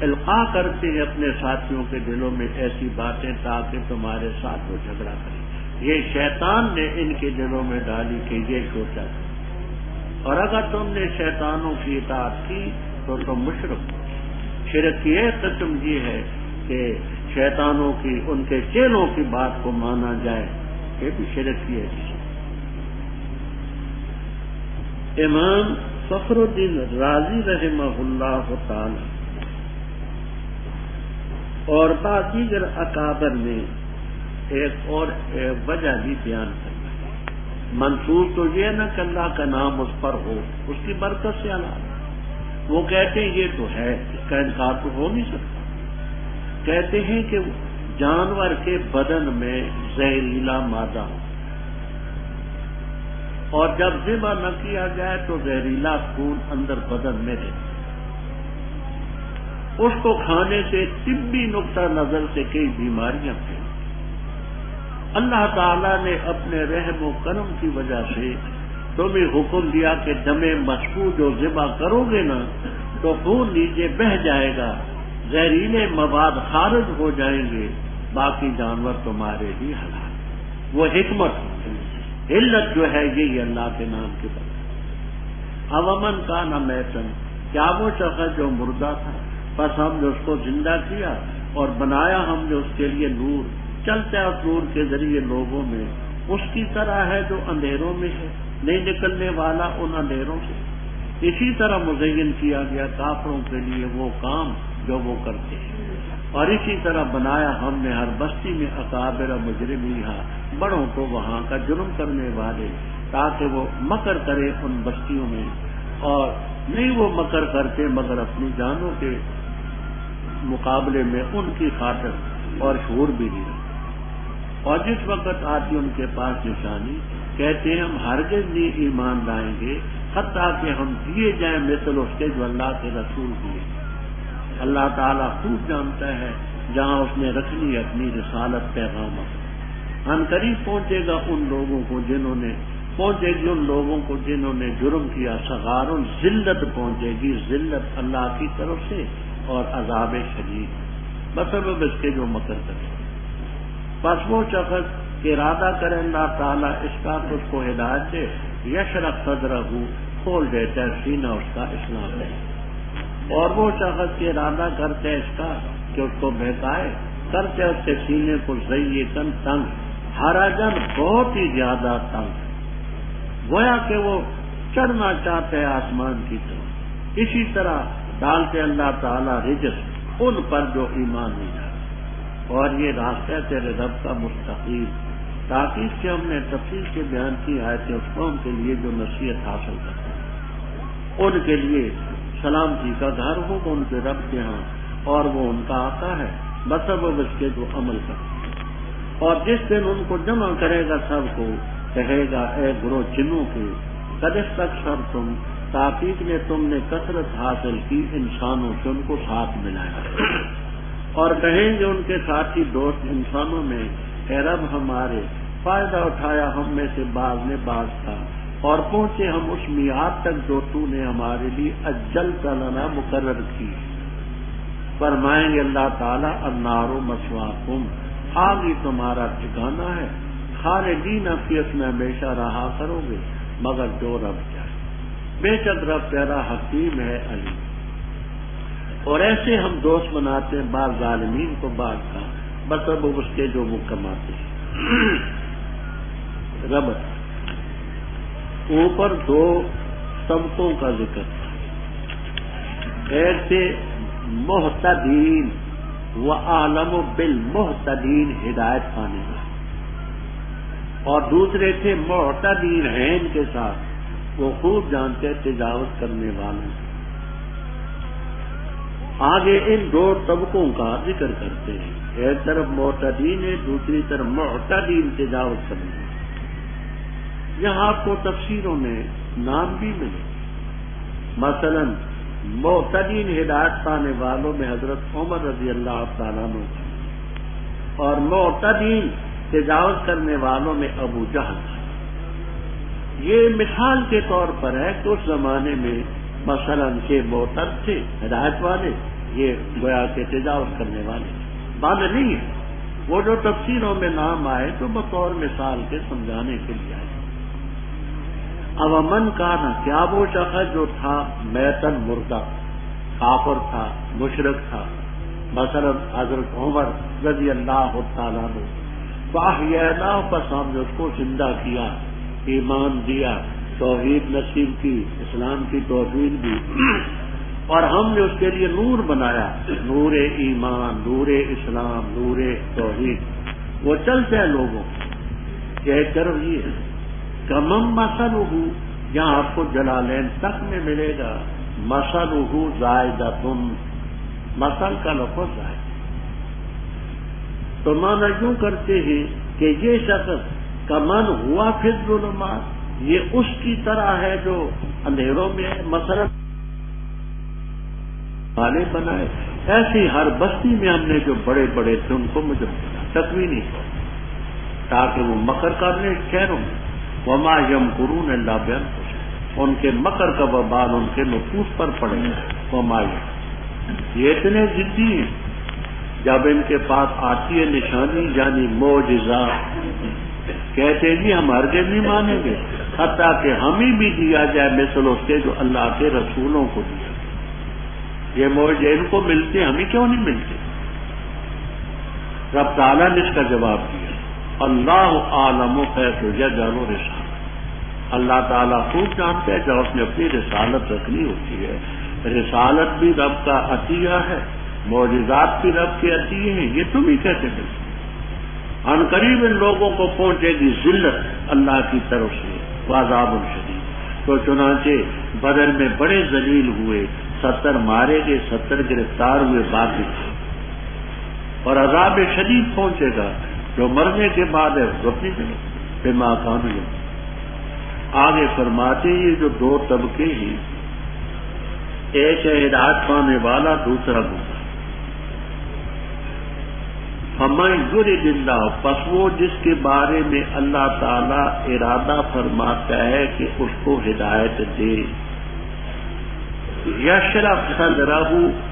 [SPEAKER 1] القاء کرتے ہیں اپنے ساتھیوں کے دلوں میں ایسی باتیں تاکہ تمہارے ساتھ وہ جھگڑا کریں. یہ شیطان نے ان کے دلوں میں ڈالی کہ یہ سوچا تھا, اور اگر تم نے شیطانوں کی اطاعت کی تو تم مشرک ہو. شرک کی ایک قسم یہ ہے کہ شیطانوں کی, ان کے چیلوں کی بات کو مانا جائے, یہ بھی شرک کی ہے. امام فخر الدین رازی رحمہ اللہ تعالی اور بعض دیگر اکابر نے ایک اور وجہ بھی بیان کرنا ہے. منصوب تو یہ نہ کہ اللہ کا نام اس پر ہو, اس کی برکت سے حلال. وہ کہتے ہیں یہ تو ہے, اس کا انکار تو ہو نہیں سکتا. کہتے ہیں کہ جانور کے بدن میں زہریلا مادہ ہو, اور جب ذبح نہ کیا جائے تو زہریلا خون اندر بدن میں رہتا. اس کو کھانے سے طبی نقطہ نظر سے کئی بیماریاں پھیلتی. اللہ تعالیٰ نے اپنے رحم و کرم کی وجہ سے تمہیں حکم دیا کہ دم مسفوح جو ذبح کرو گے نا تو خون نیچے بہہ جائے گا, زہریلے مواد خارج ہو جائیں گے, باقی جانور تمہارے بھی حلال. وہ حکمت علت جو ہے یہ اللہ کے نام کی بات. اومن کان میتن، کیا وہ شخص جو مردہ تھا بس ہم نے اس کو زندہ کیا اور بنایا ہم نے اس کے لیے نور، چلتا ہے اس نور کے ذریعے لوگوں میں، اس کی طرح ہے جو اندھیروں میں ہے، نہیں نکلنے والا ان اندھیروں سے. اسی طرح مزین کیا گیا کافروں کے لیے وہ کام جو وہ کرتے ہیں، اور اسی طرح بنایا ہم نے ہر بستی میں اکابر مجرمیہا، بڑوں کو وہاں کا جرم کرنے والے، تاکہ وہ مکر کرے ان بستیوں میں، اور نہیں وہ مکر کرتے مگر اپنی جانوں کے مقابلے میں ان کی خاطر اور شعور بھی نہیں رکھتے. اور جس وقت آتی ان کے پاس نشانی کہتے ہیں ہم ہرگز نہیں ایمان لائیں گے حتیٰ کہ ہم دیے جائیں مثل اس کے جو اللہ کے رسول دیے. اللہ تعالیٰ خوب جانتا ہے جہاں اس نے رکھنی اپنی رسالت پیغام، ان قریب پہنچے گا ان لوگوں کو جنہوں نے پہنچے گی ان لوگوں کو جنہوں نے جرم کیا، صغار ذلت پہنچے گی، ذلت اللہ کی طرف سے اور عذاب شدید بسبب اس کے جو مکر کرے. بس وہ شخص کہ ارادہ کرے اللہ تعالیٰ اس کا تو اس کو ہدایت دے، یشرح صدرہ، کھول دیتا ہے سینہ اس کا اسلام میں. اور وہ شخص کہ ارادہ کرتے ہے اس کا کہ اس کو بہکائے، کرتے اس کے سینے کو ضیقاً تنگ، حرجاً بہت ہی زیادہ تنگ، گویا کہ وہ چڑھنا چاہتے ہیں آسمان کی طرف. اسی طرح ڈالتے اللہ تعالیٰ رجس ان پر جو ایمان نہیں لاتے. اور یہ راستہ تیرے رب کا مستقیم، تاکہ اس سے ہم نے تفصیل کے بیان کی آیتیں اس قوم کے لیے جو نصیحت حاصل کرتے ہیں، ان کے لیے سلامتی کا گھر ہوگا ان کے رب کے ہاں، اور وہ ان کا آقا ہے بسبب اس کے جو عمل کرتے ہیں. اور جس دن ان کو جمع کرے گا سب کو، کہے گا اے گروہ جنوں کے، قدس تک سر تم، تحقیق میں تم نے کثرت حاصل کی انسانوں سے، ان کو ساتھ ملایا. اور کہیں گے ان کے ساتھی دوست انسانوں میں، اے رب ہمارے، فائدہ اٹھایا ہم میں سے بعض نے بعض کا، اور پہنچے ہم اس میعاد تک جو تو نے ہمارے لیے اجلت لنا مقرر کی. فرمائیں گے اللہ تعالیٰ النار مثواکم، آگ ہی تمہارا ٹھکانہ ہے، خالدین فیہا، اس میں ہمیشہ رہا کرو گے، مگر جو رب چاہے. بے شک رب تیرا حکیم ہے علیم. اور ایسے ہم دوست بناتے ہیں بعض ظالمین کو بعض کا، بسبب اس کے جو وہ کماتے ہیں. رب اوپر دو طبقوں کا ذکر تھا، ایک تھے محتدین و عالم بالمحتدین، ہدایت پانے والے، اور دوسرے تھے معتدین عین کے ساتھ، وہ خوب جانتے تجاوز کرنے والے. آگے ان دو طبقوں کا ذکر کرتے ہیں، ایک طرف معتدین ہے، دوسری طرف معتدین تجاوز کرنے والے. یہاں آپ کو تفسیروں میں نام بھی ملے، مثلا معتدین ہدایت پانے والوں میں حضرت عمر رضی اللہ تعالیٰ عنہ، اور معتدین تجاوز کرنے والوں میں ابو جہل تھا. یہ مثال کے طور پر ہے کہ اس زمانے میں مثلا کہ معتد تھے ہدایت والے، یہ گویا کہ تجاوز کرنے والے بات نہیں ہے. وہ جو تفسیروں میں نام آئے تو بطور مثال کے سمجھانے کے لیے آئے. اب امن کا نا، کیا وہ شخص جو تھا میتن مردہ، کافر تھا، مشرک تھا، مثلا حضرت عمر رضی اللہ تعالیٰ عنہ، فاحییناہ، پس ہم نے اس کو زندہ کیا، ایمان دیا، توحید نصیب کی، اسلام کی توحید دی، اور ہم نے اس کے لیے نور بنایا، نور ایمان، نور اسلام، نور توحید. وہ چلتے ہیں لوگوں کی ایک طرف یہ ہے کمم مثلہ، یہاں آپ کو جلالین تک میں ملے گا مثلہ زائدۃ، مثل کا لفظ ہے تو مانا یوں کرتے ہیں کہ یہ شخص کمن ہوا فی الظلمات، یہ اس کی طرح ہے جو اندھیروں میں ہے. مثلا والے بنائے، ایسی ہر بستی میں ہم نے جو بڑے بڑے تھے ان کو مجھے تکوینی ہو تاکہ وہ مکر کرنے شہروں میں، وما یمکرون الا بانفسہم، ان کے مکر کا وبال ان کے نفوس پر پڑے گا. وما یہ اتنے ضدی ہیں، جب ان کے پاس آتی ہے نشانی یعنی معجزہ، کہتے جی ہم ہرگز نہیں مانیں گے حتیٰ کہ ہمیں بھی دیا جائے مثل اس کے جو اللہ کے رسولوں کو دیا. یہ معجزے ان کو ملتے ہمیں کیوں نہیں ملتے؟ رب تعالیٰ نے اس کا جواب دیا اللہ عالم حیث یجعل رسالہ. اللہ تعالیٰ خوب جانتے ہیں جب اس نے اپنی رسالت رکھنی ہوتی ہے. رسالت بھی رب کا عطیہ ہے، معجزات بھی رب کے عطیے ہیں. یہ تم ہی کیسے ملتے؟ ان قریب ان لوگوں کو پہنچے گی ذلت اللہ کی طرف سے وعذاب شدید. تو چنانچہ بدر میں بڑے ذلیل ہوئے، 70 مارے گئے، 70 گرفتار ہوئے باقی تھے. اور عذاب شدید پہنچے گا جو مرنے کے بعد ہے اپنی جگہ بما کانوا یعملون. آگے فرماتے یہ جو دو طبقے ہیں، ایک ہے ہدایت پانے والا، دوسرا گمراہ. فمن یرد اللہ، پس وہ جس کے بارے میں اللہ تعالی ارادہ فرماتا ہے کہ اس کو ہدایت دے، یشرح صدرہ،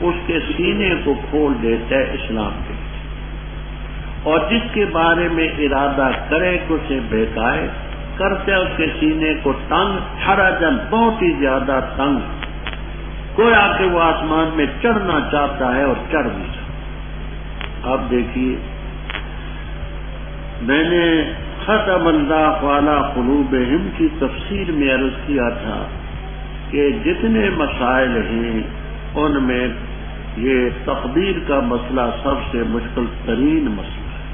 [SPEAKER 1] اس کے سینے کو کھول دیتا ہے اسلام کے. اور جس کے بارے میں ارادہ کرے کہ اسے بہکائے، کرتے اس کے سینے کو تنگ، حرجن، بہت ہی زیادہ تنگ، گویا کہ وہ آسمان میں چڑھنا چاہتا ہے اور چڑھ نہیں سکتا. اب دیکھیے، میں نے ختم اللہ علی قلوبہم کی تفسیر میں عرض کیا تھا کہ جتنے مسائل ہیں ان میں یہ تقدیر کا مسئلہ سب سے مشکل ترین مسئلہ ہے.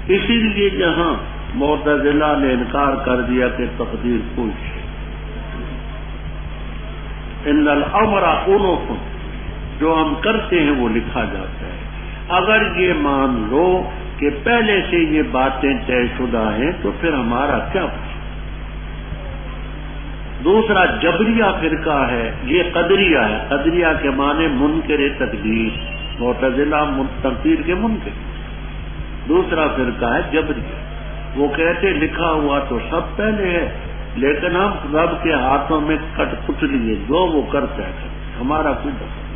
[SPEAKER 1] اسی لیے جہاں معتزلہ نے انکار کر دیا کہ تقدیر کوئی ہے، ان الامر انف، جو ہم کرتے ہیں وہ لکھا جاتا ہے. اگر یہ مان لو کہ پہلے سے یہ باتیں طے شدہ ہیں تو پھر ہمارا کیا پوچھ. دوسرا جبریہ فرقہ ہے، یہ قدریہ ہے. قدریہ کے معنی منکر تقدیر، معتزلہ تقدیر کے منکر. دوسرا فرقہ ہے جبریہ، وہ کہتے لکھا ہوا تو سب پہلے ہے لیکن ہم رب کے ہاتھوں میں کٹ پتلی ہے، جو وہ کرتا ہے ہمارا کوئی دخل.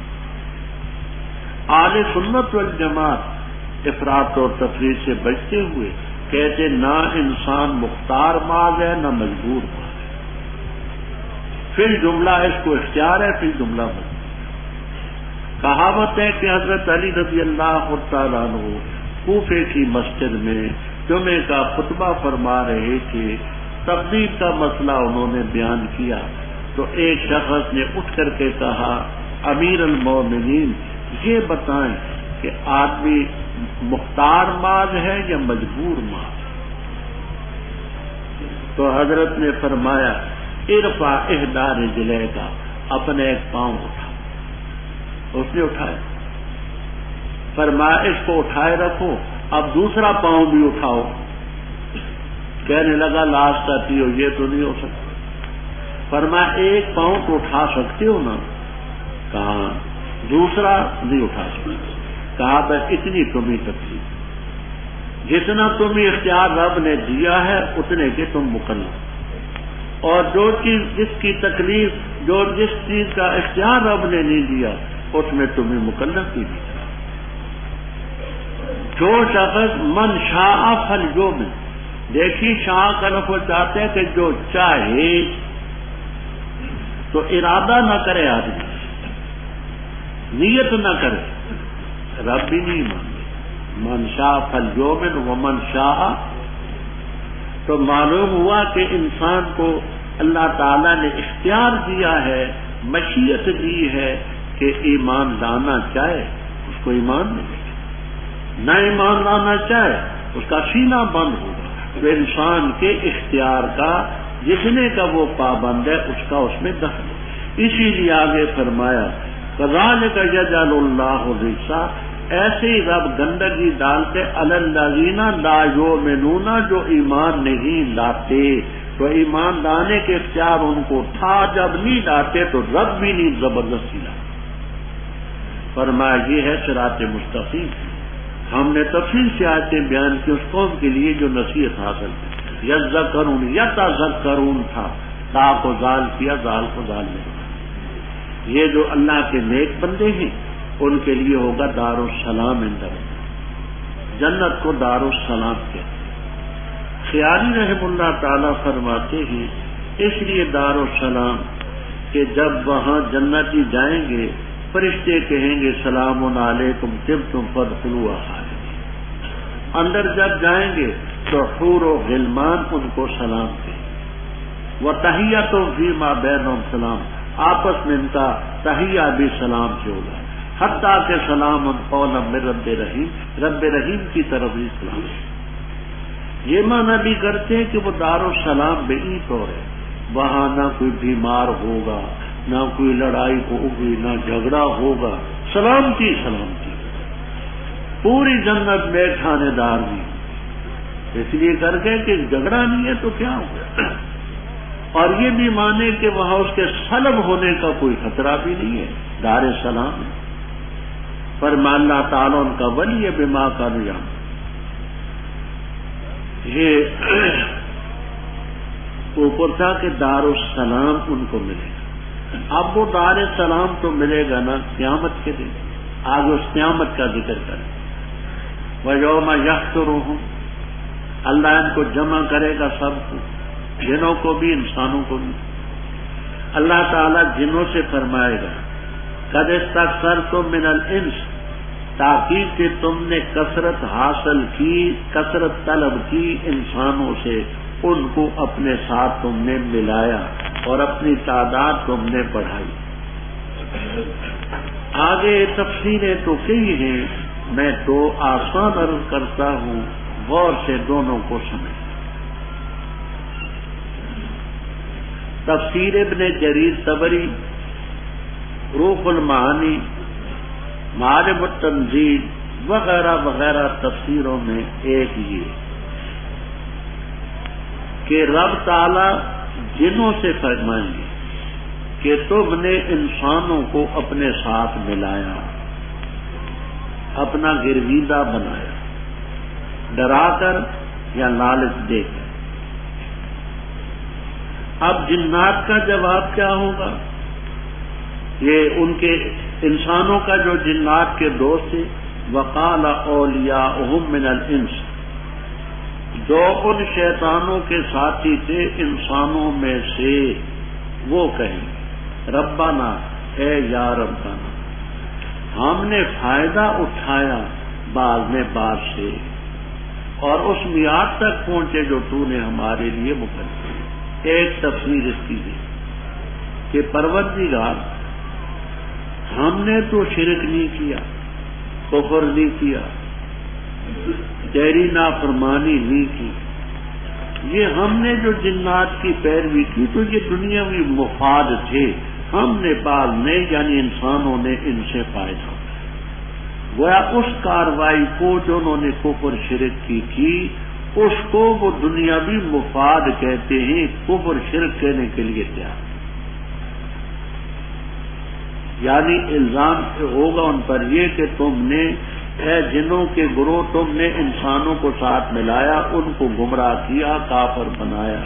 [SPEAKER 1] اہل سنت والجماعت افراط اور تفریط سے بچتے ہوئے کہتے نہ انسان مختار ماض ہے نہ مجبور ماض ہے. پھر جملہ اس کو اختیار ہے، پھر جملہ مجبور. کہاوت ہے کہ حضرت علی رضی اللہ تعالیٰ عنہ کوفے کی مسجد میں جمعے کا خطبہ فرما رہے تھے. تقدیر کا مسئلہ انہوں نے بیان کیا تو ایک شخص نے اٹھ کر کے کہا امیر المومنین یہ بتائیں کہ آدمی مختار ماض ہے یا مجبور ماض. تو حضرت نے فرمایا ارفع احدی رجلیک، اپنے ایک پاؤں اٹھا. اس نے اٹھایا. فرمایا اس کو اٹھائے رکھو، اب دوسرا پاؤں بھی اٹھاؤ. کہنے لگا لاش آتی ہو، یہ تو نہیں ہو سکتا. فرمایا ایک پاؤں تو اٹھا سکتے ہو نا؟ کہا دوسرا نہیں اٹھا سکتے. کہا بس اتنی تمہیں تکلیف، جتنا تمہیں اختیار رب نے دیا ہے اتنے کے تم مکلف. اور جو چیز جس کی تکلیف، جس چیز کا اختیار رب نے نہیں دیا اس میں تمہیں مکلف ہی نہیں. جو شخص من شاء فلیؤمن، دیکھیے شاہ کا لفظ چاہتے ہیں کہ جو چاہے، تو ارادہ نہ کرے آدمی، نیت نہ کرے، رب بھی نہیں مانگے. من شاء فلیؤمن ومن شاء. تو معلوم ہوا کہ انسان کو اللہ تعالیٰ نے اختیار دیا ہے، مشیت دی ہے کہ ایمان لانا چاہے اس کو ایمان ملے، نہ ایمان لانا چاہے اس کا سینہ بند ہوگا. تو انسان کے اختیار کا جتنے کا وہ پابند ہے اس کا اس میں دخل ہے. اسی لیے آگے فرمایا کذالک یجعل اللہ الرجس، ایسے ہی رب گندگی ڈالتے علی الذین لا یؤمنون، جو ایمان نہیں لاتے. تو ایمان لانے کے اختیار ان کو تھا، جب نہیں لاتے تو رب بھی نہیں زبردستی لاتے. فرمایا یہ ہے صراط مستقیم. ہم نے تفصیل سے آیتیں بیان کی اس قوم کے لیے جو نصیحت حاصل کی. یذکرون یتذکرون تھا، تا کو زال کیا، زال کو زال میں. یہ جو اللہ کے نیک بندے ہیں ان کے لیے ہوگا دار السلام عند ربہم. جنت کو دار السلام کہتے ہیں۔ خیالی رحم اللہ تعالیٰ فرماتے ہیں اس لیے دار السلام کہ جب وہاں جنتی جائیں گے فرشتے کہیں گے سلام علیکم طبتم فادخلوها خالدین۔ اندر جب جائیں گے تو حور و غلمان ان کو سلام کہیں، وتحیۃ فیما بینہم سلام، آپس میں ان کا تحیہ بھی سلام سے ہوگا، حتیٰ کہ سلام قولا من رب رحیم، رب رحیم کی طرف ہی سلام۔ یہ معنی بھی کرتے ہیں کہ وہ دار السلام بئی طور ہے، وہاں نہ کوئی بیمار ہوگا، نہ کوئی لڑائی ہوگی، نہ جھگڑا ہوگا، سلامتی سلامتی، پوری جنت میں کھانے دار بھی، اس لیے کر کے کہ جھگڑا نہیں ہے تو کیا ہوگا۔ اور یہ بھی مانے کہ وہاں اس کے سلب ہونے کا کوئی خطرہ بھی نہیں ہے، دار سلام ہے۔ فرمان اللہ تعالیٰ ان کا ولی ہے بما کانوا یعملون۔ یہ اوپر تھا کہ دار السلام ان کو ملے گا۔ اب وہ دار السلام تو ملے گا نا قیامت کے دن، آج اس قیامت کا ذکر کریں۔ وَيَوْمَ يَحْشُرُهُمْ، اللہ ان کو جمع کرے گا سب کو، جنوں کو بھی انسانوں کو بھی۔ اللہ تعالیٰ جنوں سے فرمائے گا قد استکثرتم من الانس، تاکید کہ تم نے کثرت حاصل کی، کثرت طلب کی انسانوں سے، ان کو اپنے ساتھ تم نے ملایا اور اپنی تعداد تم نے بڑھائی۔ آگے تفسیریں تو کئی ہیں، میں تو آسان عرض کرتا ہوں، غور سے دونوں کو سمجھ۔ تفسیر ابن جریر طبری، روح المعانی، معارف التنزیل وغیرہ وغیرہ تفسیروں میں ایک یہ کہ رب تعالی جنوں سے فرمائیں گے کہ تم نے انسانوں کو اپنے ساتھ ملایا، اپنا گرویدہ بنایا، ڈرا کر یا لالچ دے کر۔ اب جنات کا جواب کیا ہوگا؟ یہ ان کے انسانوں کا جو جنات کے دوست تھے، وقال اولیاؤہم من الانس، جو ان شیطانوں کے ساتھی تھے انسانوں میں سے، وہ کہیں ربنا، اے یا ربنا، ہم نے فائدہ اٹھایا بعض میں بعض سے، اور اس میعاد تک پہنچے جو تو نے ہمارے لیے مقرر کی۔ ایک تفسیر اس کی ہے کہ پروردگار ہم نے تو شرک نہیں کیا، کفر نہیں کیا، تیری نافرمانی نہیں کی، یہ ہم نے جو جنات کی پیروی کی تو یہ دنیاوی مفاد تھے، ہم نے بعض نے یعنی انسانوں نے ان سے فائدہ اٹھایا۔ گویا اس کاروائی کو جو انہوں نے کفر شرک کی تھی، اس کو وہ دنیاوی مفاد کہتے ہیں، کفر شرک کہنے کے لیے تیار، یعنی الزام ہوگا ان پر یہ کہ تم نے اے جنوں کے گروہ تم نے انسانوں کو ساتھ ملایا، ان کو گمراہ کیا، کافر بنایا۔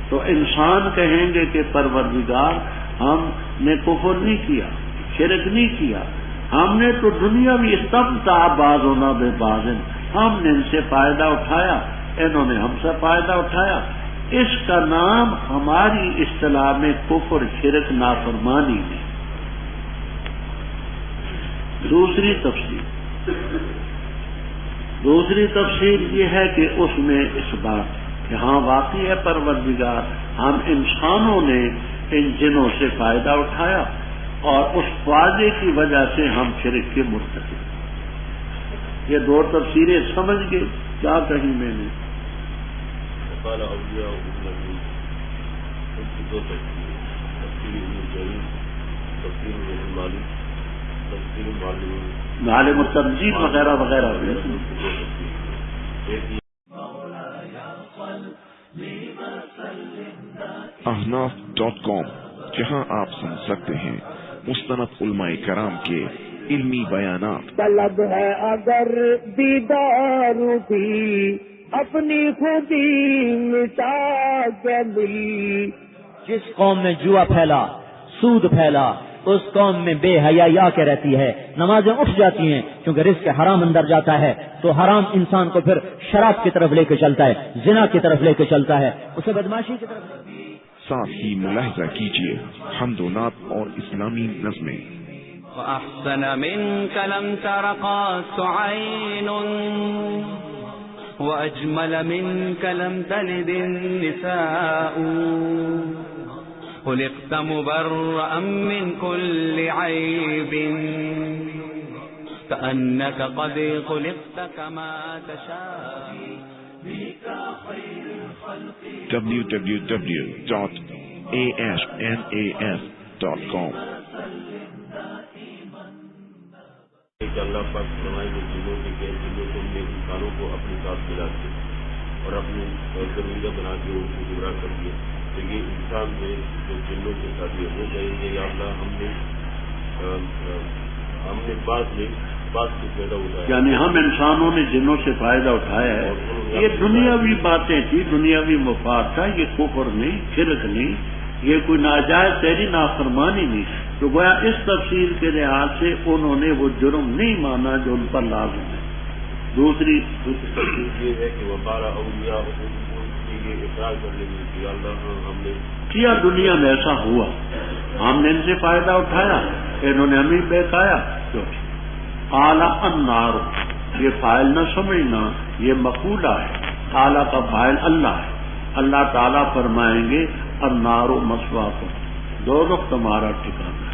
[SPEAKER 1] تو انسان کہیں گے کہ پروردگار ہم نے کفر نہیں کیا، شرک نہیں کیا، ہم نے تو دنیاوی استمتاع بعضنا ببعض، ہم نے ان سے فائدہ اٹھایا، انہوں نے ہم سے فائدہ اٹھایا۔ اس کا نام ہماری اصطلاح میں کفر شرک نافرمانی ہے۔ دوسری تفسیر یہ ہے کہ اس میں اس بات کہ ہاں واقعی ہے پروردگار ہم انسانوں نے ان جنوں سے فائدہ اٹھایا اور اس فائدے کی وجہ سے ہم شرک کے مرتکب۔ یہ دو تفسیریں سمجھ گئے کیا کہیں میں نے؟ معالم التنزیل وغیرہ وغیرہ۔
[SPEAKER 2] ahnaf.com، جہاں آپ سن سکتے ہیں مستند علماء کرام کے علمی بیانات۔
[SPEAKER 3] طلب ہے اگر دیدار بھی اپنی خودی مٹا کے بھی۔
[SPEAKER 4] جس قوم میں جوا پھیلا سود پھیلا، اس قوم میں بے حیائی آ کے رہتی ہے، نمازیں اٹھ جاتی ہیں کیونکہ رزق حرام اندر جاتا ہے، تو حرام انسان کو پھر شراب کی طرف لے کے چلتا ہے، زنا کی طرف لے کے چلتا ہے، اسے بدماشی کی طرف.
[SPEAKER 2] ساتھ ہی ملاحظہ کیجیے حمد و نعت اور اسلامی نظمیں.
[SPEAKER 5] وأحسن منك لم تر قط عين وأجمل منك لم تلد النساء خلقت مبرأ من كل عيب كأنك قد خلقت كما تشاء
[SPEAKER 2] www.asnas.com.
[SPEAKER 6] اللہ پاک فرمائے کہ جنوں کے جنوں کو اپنے انسانوں کو اپنے ساتھ ملاتے اور اپنی زمینہ بنا کے ان کو گمراہ کر دیا، تو یہ انسان میں جو جنوں کے ساتھ یہ ہو گئے کہ یا اللہ ہم نے بعد سے فائدہ اٹھایا،
[SPEAKER 1] یعنی ہم انسانوں نے جنوں سے فائدہ اٹھایا ہے. یہ دنیاوی باتیں تھی، دنیاوی مفاد تھا، یہ کفر نہیں، شرک نہیں، یہ کوئی ناجائز تیری نافرمانی نہیں. تو گویا اس تفصیل کے لحاظ سے انہوں نے وہ جرم نہیں مانا جو ان پر لازم ہے. دوسری
[SPEAKER 6] تفصیل یہ ہے کہ وقال اولیاء کی یہ اقرار کرنے میں کہ اللہ ہم نے
[SPEAKER 1] کیا، دنیا میں ایسا ہوا، ہم نے ان سے فائدہ اٹھایا، انہوں نے ہمیں بہکایا. اعلیٰ النار، یہ فاعل نہ سمجھنا، یہ مقولہ ہے. اعلیٰ کا فاعل اللہ ہے. اللہ تعالیٰ فرمائیں گے النار مثواکم، دوزخ تمہارا ٹھکانہ ہے.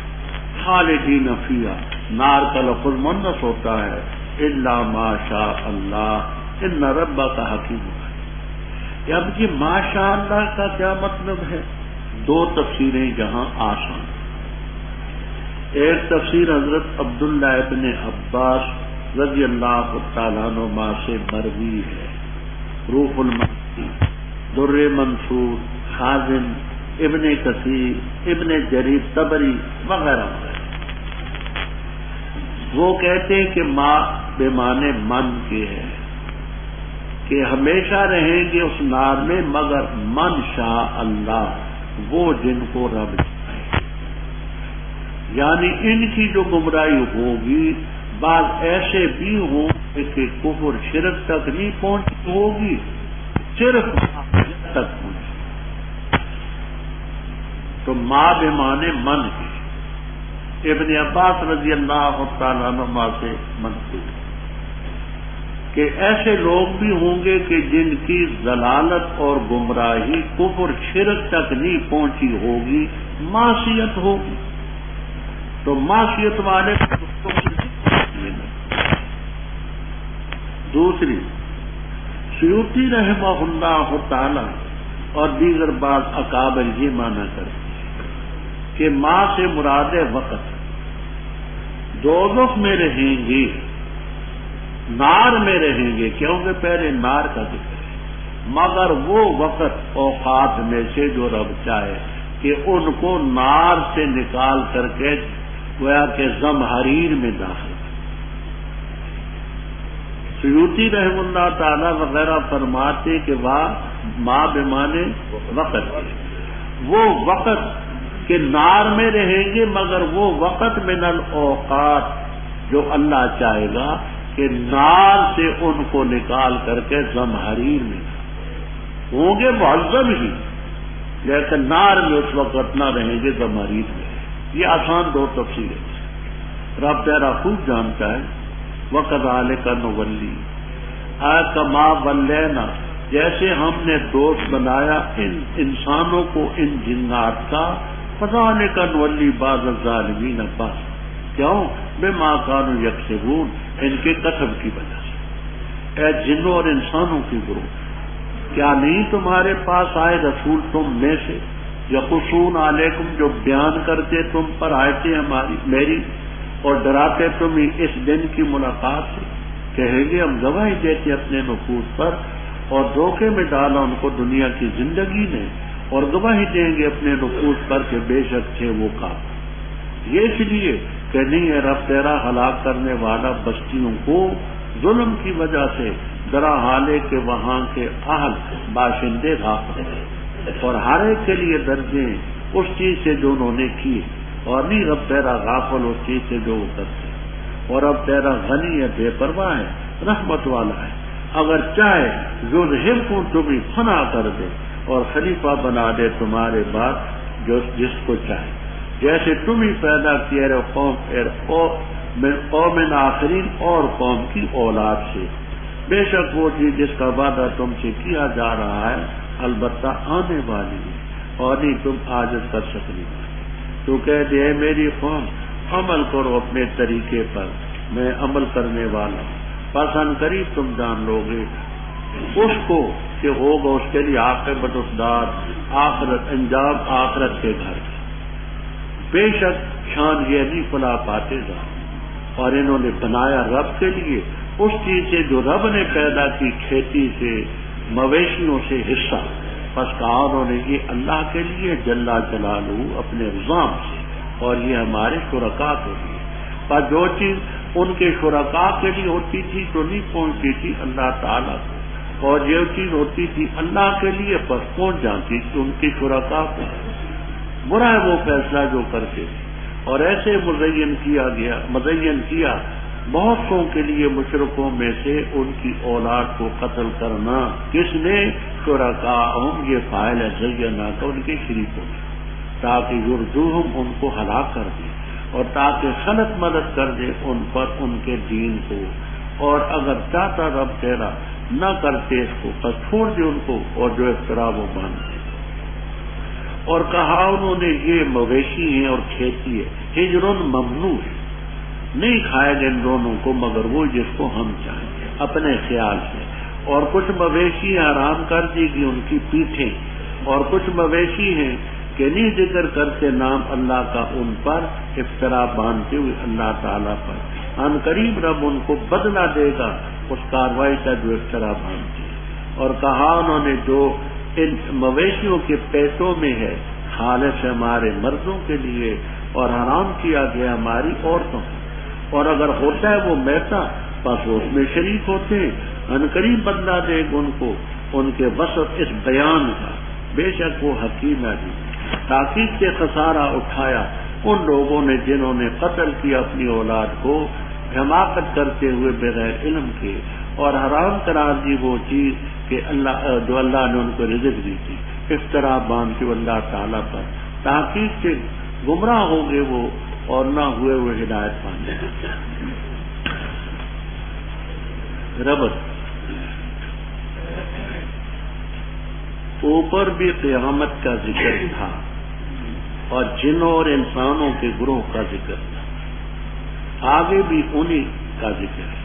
[SPEAKER 1] خالدین فیہا، نار کا لفظ مؤنث ہوتا ہے. الا ما شاء اللہ ان ربک حکیم ہے. اب یہ ما شاء اللہ کا کیا مطلب ہے؟ دو تفسیریں جہاں آسان. ایک تفسیر حضرت عبداللہ ابن عباس رضی اللہ تعالیٰ عنہما سے مروی ہے. روح المعانی، در منصور، خازن، ابن کثیر، ابن جریر طبری وغیرہ. وہ کہتے ہیں کہ ماں بے معنی من کے ہے کہ ہمیشہ رہیں گے اس نار میں مگر من شاء اللہ، وہ جن کو رب چاہے. یعنی ان کی جو گمراہی ہوگی بعض ایسے بھی ہوں کہ کفر شرک تک نہیں پہنچی ہوگی، صرف تک پہنچی. تو ماں بے معنی من ہے. ابن عباس رضی اللہ تعالیٰ عنہ سے منقول کہ ایسے لوگ بھی ہوں گے کہ جن کی ضلالت اور گمراہی کفر شرک تک نہیں پہنچی ہوگی، معصیت ہوگی. تو معصیت والے دوسری سیوطی رحمہ اللہ تعالی اور دیگر بعض اکابر یہ مانا کرتے کہ ماں سے مراد وقت، دوزخ میں رہیں گے، نار میں رہیں گے کیونکہ پہلے نار کا ذکر ہے، مگر وہ وقت اوقات میں سے جو رب چاہے کہ ان کو نار سے نکال کر کے گویا کہ زمہریر میں داخل. سیوطی رحم اللہ تعالی وغیرہ فرماتے کہ ماں بے معنی وقت، وہ وقت کہ نار میں رہیں گے مگر وہ وقت من الاوقات جو اللہ چاہے گا کہ نار سے ان کو نکال کر کے زمہریر میں ہوں گے، معذب ہی لیکن نار میں اس وقت نہ رہیں گے، زمہریر میں. یہ آسان دو تفسیریں رب تیرا خوب جانتا ہے. وَكَذَلِكَ نُوَلِّي كَمَا وَلَّيْنَا، جیسے ہم نے دوست بنایا ان انسانوں کو ان جنات کا، فَذَلِكَ نُوَلِّي بَعْضَ الظَّالِمِينَ بَعْضًا، کیوں؟ بِمَا كَانُوا يَكْسِبُونَ، ان کے کسب کی وجہ سے. اے جنوں اور انسانوں کی گروہ، کیا نہیں تمہارے پاس آئے رسول تم میں سے یقصون علیکم، جو بیان کرتے تم پر آیتیں ہماری میری اور ڈراتے تمہیں اس دن کی ملاقات سے. کہیں گے ہم گواہی دیتے اپنے نفوس پر اور دھوکے میں ڈالا ان کو دنیا کی زندگی نے، اور گواہی دیں گے اپنے نفوس پر کہ بے شک تھے وہ کافر. یہ اس لیے کہ نہیں ہے رب تیرا ہلاک کرنے والا بستیوں کو ظلم کی وجہ سے، ذرا حالے کہ وہاں کے اہل باشندے غافل ہیں، اور ہر ایک کے لیے درجے اس چیز سے جو انہوں نے کی، اور نہیں رب تیرا غافل اس چیز سے جو وہ کرتے، اور رب تیرا غنی ہے، بے پرواہ ہے، رحمت والا ہے، اگر چاہے یذہبکم تمہیں فنا کر دے اور خلیفہ بنا دے تمہارے بعد جس کو چاہے، جیسے تم ہی پیدا کیے قوم آخرین اور قوم کی اولاد سے، بے شک وہ چیز جس کا وعدہ تم سے کیا جا رہا ہے البتہ آنے والی ہے، اور نہیں تم عاجز کر سکنے والے۔ تو کہہ دے میری قوم عمل کرو اپنے طریقے پر، میں عمل کرنے والا ہوں، پس ان قریب تم جان لو گے اس کو کہ ہوگا اس کے لیے عاقبت اسدار، آخرت انجام آخرت کے گھر۔ بے شک شان یہ نہیں فلاح پاتے گا، اور انہوں نے بنایا رب کے لیے اس چیز سے جو رب نے پیدا کی، کھیتی سے، مویشیوں سے حصہ، پس کہا انہوں نے یہ اللہ کے لیے جل جلالہ اپنے نظام سے، اور یہ ہمارے شرکاء کے لیے، پر جو چیز ان کے شرکاء کے لیے ہوتی تھی تو نہیں پہنچتی تھی اللہ تعالیٰ کو، اور جو چیز ہوتی تھی اللہ کے لیے پر پہنچ جاتی تھی ان کے شرکاء کو۔ برا ہے وہ فیصلہ جو کرتے تھے، اور ایسے مزین کیا بہت سو کے لیے مشرکوں میں سے ان کی اولاد کو قتل کرنا، کس نے؟ شرکاءہم، یہ فاعل ہے زینا کا، ان کے شریکوں نے، تاکہ یردوہم ان کو ہلاک کر دیں، اور تاکہ خلق مدد کر دے ان پر ان کے دین کو، اور اگر چاہتا رب تیرا نہ کرتے اس کو، بس چھوڑ دے ان کو اور جو افطرا وہ باندھتے۔ اور کہا انہوں نے یہ مویشی ہیں اور کھیتی ہے، ہجر ممنوع ہے، نہیں کھائے گے ان دونوں کو مگر وہ جس کو ہم چاہیں اپنے خیال سے، اور کچھ مویشی حرام کر دی گی ان کی پیٹھیں، اور کچھ مویشی ہیں کہ نہیں ذکر کرتے نام اللہ کا ان پر، افطرا باندھتے ہوئے اللہ تعالیٰ پر، ان قریب رب ان کو بدلہ دے گا اس کاروائی کا جو افطرا باندھتے ہیں۔ اور کہا انہوں نے جو ان مویشیوں کے پیٹوں میں ہے خالص ہمارے مردوں کے لیے اور حرام کیا گیا ہماری عورتوں کو، اور اگر ہوتا ہے وہ میتا بس اس میں شریک ہوتے ہیں، ان قریب بدلا دے گا ان کو ان کے وصف اس بیان کا، بے شک وہ حکیم ہے۔ تاکید سے خسارہ اٹھایا ان لوگوں نے جنہوں نے قتل کیا اپنی اولاد کو حماقت کرتے ہوئے بغیر علم کے، اور حرام قرار دی وہ چیز کہ جو اللہ نے ان کو رزق دی تھی، افطرا باندھتے ہوئے اللہ تعالیٰ پر، تاکید سے گمراہ ہو گئے وہ اور نہ ہوئے وہ ہدایت پانے۔ ربط اوپر بھی قیامت کا ذکر تھا اور جنوں اور انسانوں کے گروہ کا ذکر تھا، آگے بھی انہی کا ذکر ہے۔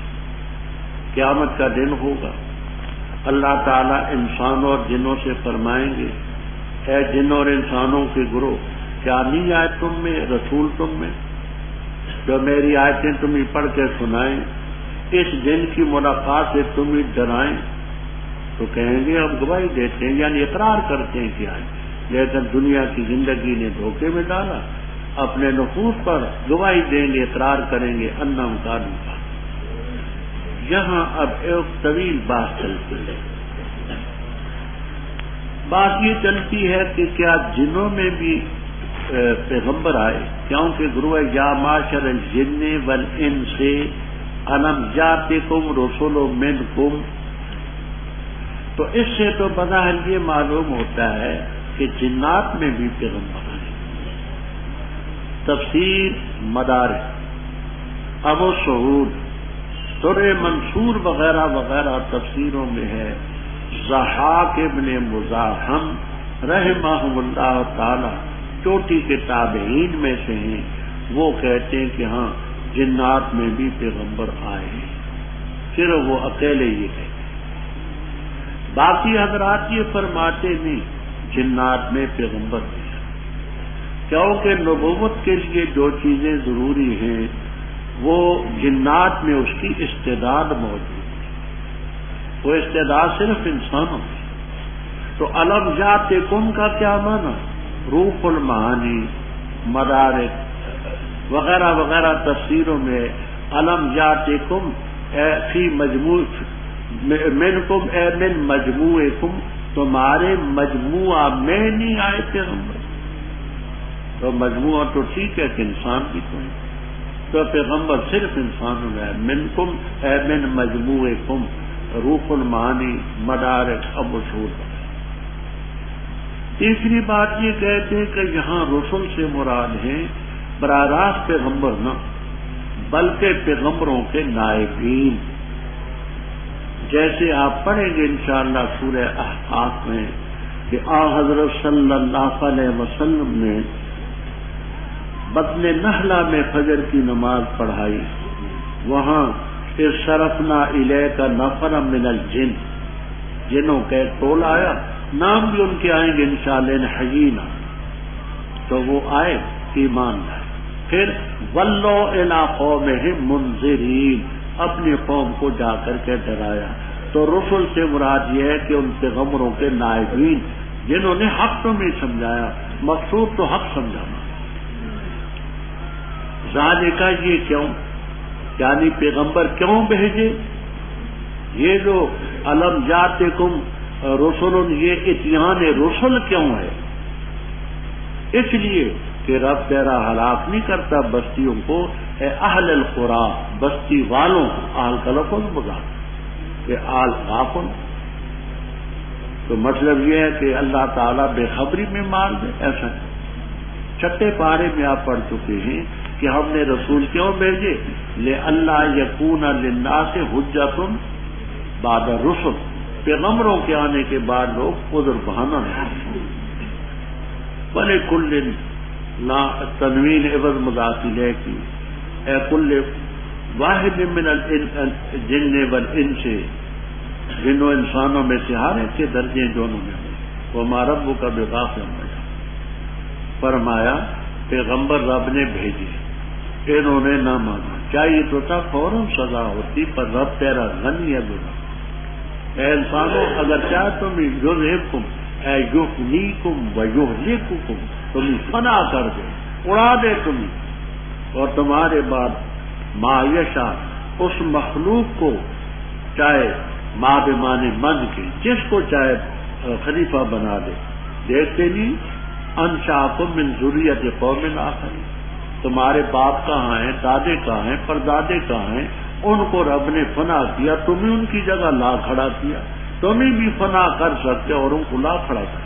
[SPEAKER 1] قیامت کا دن ہوگا، اللہ تعالیٰ انسانوں اور جنوں سے فرمائیں گے، اے جنوں اور انسانوں کے گروہ، کیا نہیں آئے تم میں رسول تم میں جو میری آیتیں تمہیں پڑھ کے سنائیں، اس دن کی ملاقات سے تمہیں ڈرائیں؟ تو کہیں گے ہم گواہی دیتے ہیں، یعنی اقرار کرتے ہیں کہ آئے، لیکن دنیا کی زندگی نے دھوکے میں ڈالا، اپنے نفوس پر گواہی دیں گے، اقرار کریں گے انہم کانوا کا۔ یہاں اب ایک طویل بات چلتی ہے، بات یہ چلتی ہے کہ کیا جنوں میں بھی پیغمبر آئے؟ کیونکہ گروہ یا معاشر الجن والانس الم یاتکم رسل منکم، تو اس سے تو بظاہر یہ معلوم ہوتا ہے کہ جنات میں بھی پیغمبر آئے۔ تفسیر مدارک ابو سعود در منصور وغیرہ وغیرہ تفسیروں میں ہے، ضحاک ابن مزاحم رحمہ اللہ تعالی چوٹی کے تابعین میں سے ہیں، وہ کہتے ہیں کہ ہاں جنات میں بھی پیغمبر آئے ہیں، صرف وہ اکیلے ہی ہے، باقی حضرات یہ فرماتے نہیں جنات میں پیغمبر نہیں، کیونکہ نبوت کے لیے جو چیزیں ضروری ہیں وہ جنات میں اس کی استعداد موجود ہے، وہ استعداد صرف انسانوں میں۔ تو علم یاتکم کا کیا معنی؟ روح المعانی مدارک وغیرہ وغیرہ تفسیروں میں علم یاتکم فی مجموع منکم اے من مجموعکم، تمہارے مجموعہ میں نہیں آئے پیغمبر، تو مجموعہ تو ٹھیک ہے کہ انسان بھی تو ہے، تو پیغمبر صرف انسانوں میں ہے۔ منکم اے من مجموعکم روح المعانی مدارک اب وصول۔ تیسری بات یہ کہتے ہیں کہ یہاں رسل سے مراد ہیں براہ راست پیغمبر نہ، بلکہ پیغمبروں کے نائبین، جیسے آپ پڑھیں گے انشاءاللہ سورہ احقاف میں کہ حضرت صلی اللہ علیہ وسلم نے بطن نحلہ میں فجر کی نماز پڑھائی، وہاں صرفنا الیک نفرا من الجن، جنوں کا ایک ٹول آیا، نام بھی ان کے آئیں گے انشاءاللہ حیینا، تو وہ آئے ایمان لائے، پھر ولو الی قومہم منذرین، اپنی قوم کو جا کر کے ڈرایا۔ تو رسل سے مراد یہ ہے کہ ان پیغمبروں کے نائبین جنہوں نے حق تو نہیں سمجھایا، مقصود تو حق سمجھانا۔ ذالک یہ کیوں، یعنی پیغمبر کیوں بھیجے؟ یہ جو الم جاتکم رسل، یہ اتیان رسل کیوں ہے؟ اس لیے کہ رب تیرا ہلاک نہیں کرتا بستیوں کو، اے اہل القرى، بستی والوں کو، اہل کا لفظ بگا کہ آل غافل، تو مطلب یہ ہے کہ اللہ تعالیٰ بے خبری میں مار دے، ایسا نہیں۔ چھٹے پارے میں آپ پڑھ چکے ہیں کہ ہم نے رسول کیوں بھیجے؟ لِأَلَّا يَكُونَ لِلنَّاسِ حُجَّةٌ بعد الرسل، پیغمبروں کے آنے کے بعد لوگ عذر بہانہ نہیں۔ وَلِكُلٍّ لا تنوین عوض مضاف الیہ کی، اے کل واحد من الجن والانس، جن و انسانوں میں سے ہر ایک کے درجے دونوں میں ہیں۔ وما ربک بغافل عما یعملون، فرمایا پیغمبر رب نے بھیجے، انہوں نے نہ مانا، چاہیے تو تھا فوراً سزا ہوتی، پر رب تیرا غنی ہے گناہ۔ اے انسانوں اگر چاہے تم یذہبکم اے یفنیکم ویہلککم، تمہیں فنا کر دے، اڑا دے تمہیں، اور تمہارے بعد ما یشاء، اس مخلوق کو چاہے ما بمانے من کے، جس کو چاہے خلیفہ بنا دے۔ دیکھتے نہیں انشاکم من ذریت قوم آخرین، تمہارے باپ کہاں ہیں، دادے کہاں ہیں، پردادے کہاں ہیں، ان کو رب نے فنا کیا، تمہیں ان کی جگہ لا کھڑا کیا، تمہیں بھی فنا کر سکتے اور ان کو لا کھڑا کر۔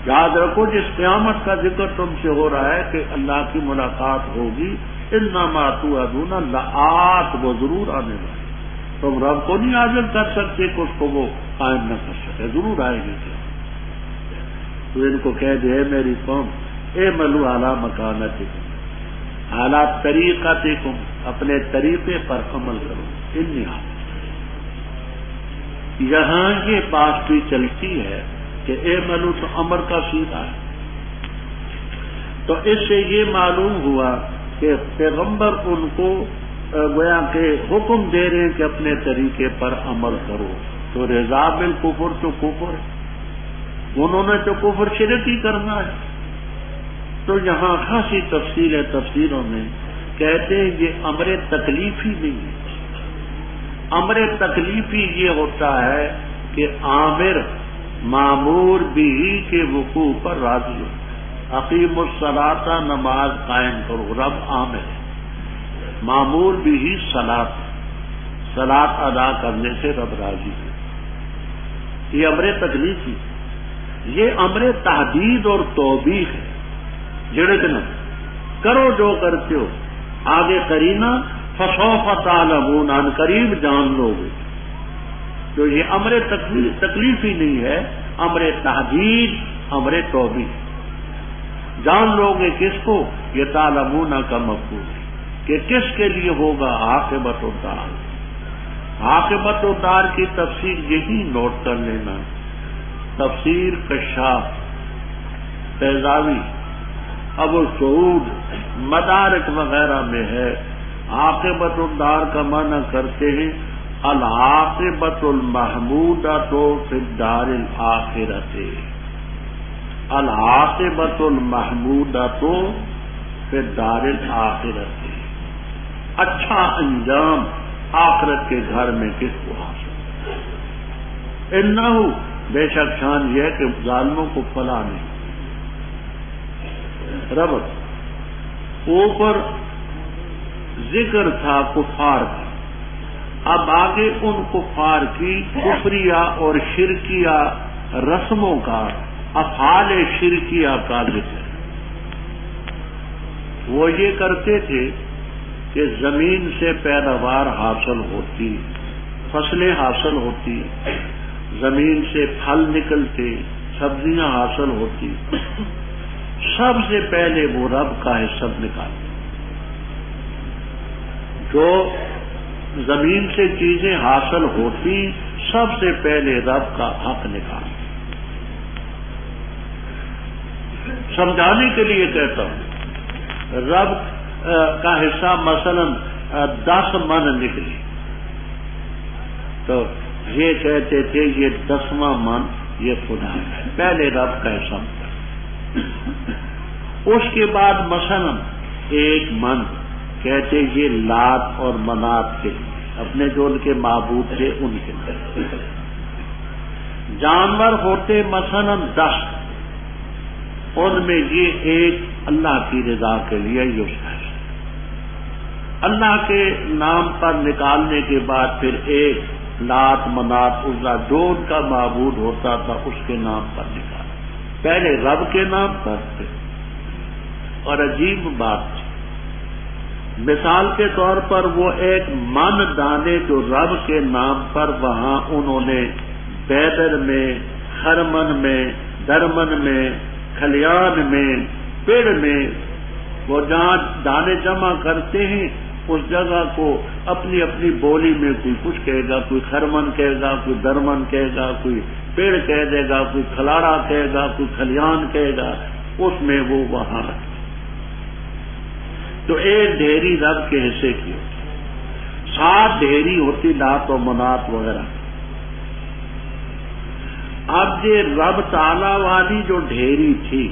[SPEAKER 1] یاد رکھو جس قیامت کا ذکر تم سے ہو رہا ہے کہ اللہ کی ملاقات ہوگی، انما توعدون لآت، وہ ضرور آنے والی، تم رب کو نہیں حاضر کر سکتے کہ اس کو وہ قائم نہ کر سکے، ضرور آئے گی۔ تو ان کو کہہ دے میری قوم، اعملوا علی مکانتکم، حالات طریقتکم، اپنے طریقے پر عمل کرو، انی عامل۔ یہاں یہ بات بھی چلتی ہے کہ اعملوا تو امر کا سیدھا ہے، تو اس سے یہ معلوم ہوا کہ پیغمبر ان کو گویا کہ حکم دے رہے ہیں کہ اپنے طریقے پر عمل کرو، تو رضا بالکفر تو کفر ہے، انہوں نے تو کفر شرک ہی کرنا ہے۔ تو یہاں خاصی تفصیل ہے، تفسیروں میں کہتے ہیں یہ امر تکلیفی نہیں ہے، امر تکلیفی یہ ہوتا ہے کہ عامر معمور بھی کے وقوع پر راضی ہو، اقیم الصلاۃ، نماز قائم کرو، رب عامر ہے، معمور بھی ہی صلاۃ ادا کرنے سے رب راضی ہے، یہ امر تکلیفی۔ یہ امر تحدید اور توبیخ ہے، جڑکنا کرو جو کرتے ہو، آگے قرینہ فسوف تعلمون، ان قریب جان لو گے۔ تو یہ امر تکلیفی نہیں ہے، امر تحدید، امر توبیخ۔ جان لو گے کس کو؟ یہ تعلمون کا مفہوم ہے کہ کس کے لیے ہوگا عاقبت الدار۔ عاقبت الدار کی تفسیر یہی نوٹ کر لینا، تفسیر کشاف، فیضاوی، ابو سعود، مدارک وغیرہ میں ہے۔ عاقبت الدار کا معنی کرتے ہیں العاقبت المحمودۃ فی الدار الآخرۃ، العاقبت المحمودۃ فی الدار الآخرۃ، اچھا انجام آخرت کے گھر میں کس کو حاصل۔ انہ، بے شک شان یہ ہے کہ ظالموں کو فلاح نہیں۔ ربط اوپر ذکر تھا کفار کا، اب آگے ان کفار کی کفریہ اور شرکیہ رسموں کا، افعال شرکیہ کا ذکر ہے۔ وہ یہ کرتے تھے کہ زمین سے پیداوار حاصل ہوتی، فصلیں حاصل ہوتی، زمین سے پھل نکلتے، سبزیاں حاصل ہوتی، سب سے پہلے وہ رب کا حساب نکالتے۔ جو زمین سے چیزیں حاصل ہوتی سب سے پہلے رب کا حق نکالتے۔ سمجھانے کے لیے کہتا ہوں، رب کا حصہ مثلا 10 من نکلی تو یہ کہتے تھے یہ 10واں من یہ خدا ہے، پہلے رب کا حصہ۔ اس کے بعد مثلا 1 من کہتے یہ لات اور منات کے لیے، اپنے جو ان کے معبود تھے ان کے لیے۔ جانور ہوتے مثلا 10، ان میں یہ 1 اللہ کی رضا کے لیے یہ ہے۔ اللہ کے نام پر نکالنے کے بعد پھر 1 لات منات عزا جو ان کا معبود ہوتا تھا اس کے نام پر نکالا، پہلے رب کے نام پر تھے۔ اور عجیب بات تھی، مثال کے طور پر وہ 1 من دانے جو رب کے نام پر وہاں انہوں نے بیدر میں، خرمن میں، درمن میں، کھلیان میں، پیڑ میں، وہ جہاں دانے جمع کرتے ہیں اس جگہ کو اپنی اپنی بولی میں کوئی کچھ کہے گا، کوئی خرمن کہے گا، کوئی درمن کہے گا، کوئی پیڑ کہہ دے گا، کوئی کھلاڑا کہے گا، کوئی کھلیان کہے گا، اس میں وہ وہاں رکھتے۔ تو 1 ڈھیری رب کے حصے کی ہوتی، 7 ڈھیری ہوتی لات و منات وغیرہ۔ اب یہ رب تعالی والی جو ڈھیری تھی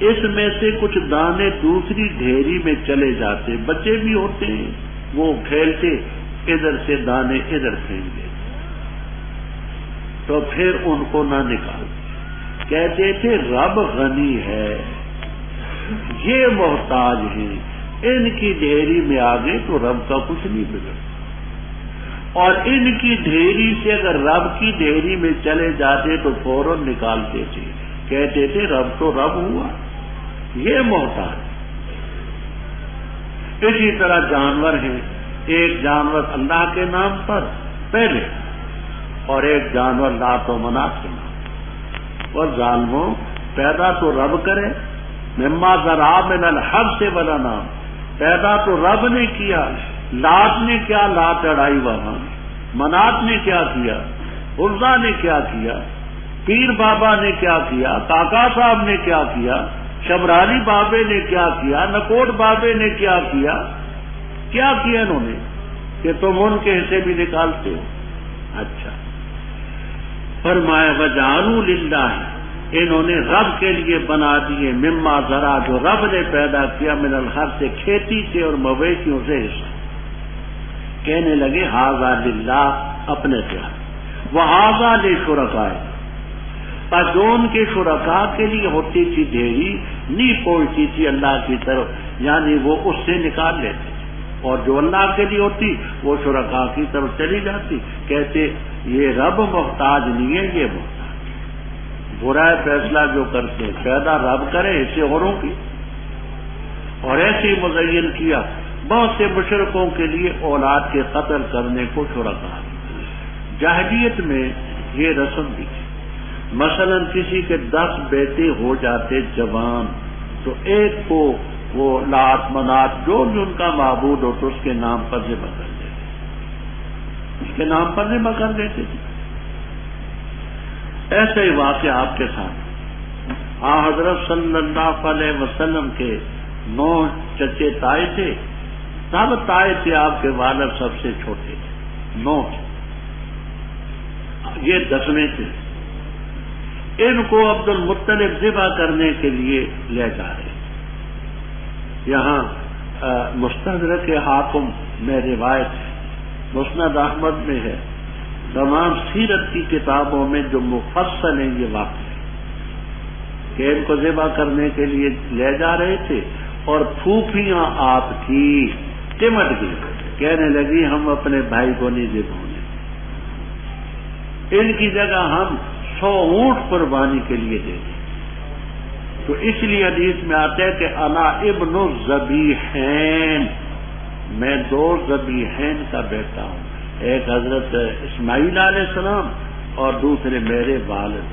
[SPEAKER 1] اس میں سے کچھ دانے دوسری ڈھیری میں چلے جاتے، بچے بھی ہوتے ہیں وہ کھیلتے، ادھر سے دانے ادھر پھینک دیتے، تو پھر ان کو نہ نکالتے، کہتے تھے رب غنی ہے، یہ محتاج ہیں، ان کی ڈھیری میں آگے تو رب کا کچھ نہیں بگڑتا، اور ان کی ڈھیری سے اگر رب کی ڈھیری میں چلے جاتے تو فوراً نکالتے تھے، کہتے تھے رب تو رب ہوا، یہ محتاج۔ اسی طرح جانور ہیں، 1 جانور اللہ کے نام پر پہلے اور 1 جانور لات و منات کے نام۔ اور ظالموں، پیدا تو رب کرے، مما ذرا من الحب سے بلا نام، پیدا تو رب نے کیا، لات نے کیا لات اڑائی وہاں، منات نے کیا کیا، عزا نے کیا کیا، پیر بابا نے کیا کیا، کاکا صاحب نے کیا کیا، شمرالی بابے نے کیا کیا، نکوٹ بابے نے کیا کیا انہوں نے کہ تم ان کے حصے بھی نکالتے ہو۔ اچھا، فرمایا وجعلوا للہ، انہوں نے رب کے لیے بنا دیے مما ذرا جو رب نے پیدا کیا من الحرث سے، کھیتی سے اور مویشیوں سے حصہ، کہنے لگے ھذا للہ اپنے پیار، وھذا لشرکائے، پر جو ان کے شرکاء کے لیے ہوتی تھی ڈھیری نہیں پہنچتی تھی اللہ کی طرف، یعنی وہ اس سے نکال لیتے تھے، اور جو اللہ کے لیے ہوتی وہ شرکاء کی طرف چلی جاتی۔ کہتے یہ رب محتاج نہیں ہے، یہ محتاج، برا فیصلہ جو کرتے ہیں، پیدا رب کرے اسے اوروں کی، اور ایسے ہی مزین کیا بہت سے مشرکوں کے لیے اولاد کے قتل کرنے کو شرکاء۔ جاہلیت میں یہ رسم بھی تھی، مثلا کسی کے 10 بیٹے ہو جاتے جوان تو 1 کو وہ لات منات جو بھی ان کا معبود ہو تو اس کے نام پر ذبح کر دیتے، اس کے نام پر ذبح کر دیتے تھے۔ ایسا ہی واقعہ آپ کے ساتھ، حضرت صلی اللہ علیہ وسلم کے 9 چچے تائے تھے، سب تائے تھے، آپ کے والد سب سے چھوٹے تھے، 9 یہ 10ویں تھے۔ ان کو عبد المطلب ذبح کرنے کے لیے لے جا رہے، یہاں مستدرک حاکم میں روایت ہے، مسند احمد میں ہے، تمام سیرت کی کتابوں میں جو مفصل ہیں یہ واقع ہے کہ ان کو ذبح کرنے کے لیے لے جا رہے تھے اور پھوپھیاں آپ کی چمٹ گئی، کہنے لگی ہم اپنے بھائی کو نہیں ذبح ہونے، ان کی جگہ ہم 100 اونٹ قربانی کے لیے دیں گے۔ تو اس لیے حدیث میں آتا ہے کہ انا ابن الذبیحین، میں 2 ذبیحین کا بیٹا ہوں، ایک حضرت اسماعیل علیہ السلام اور دوسرے میرے والد۔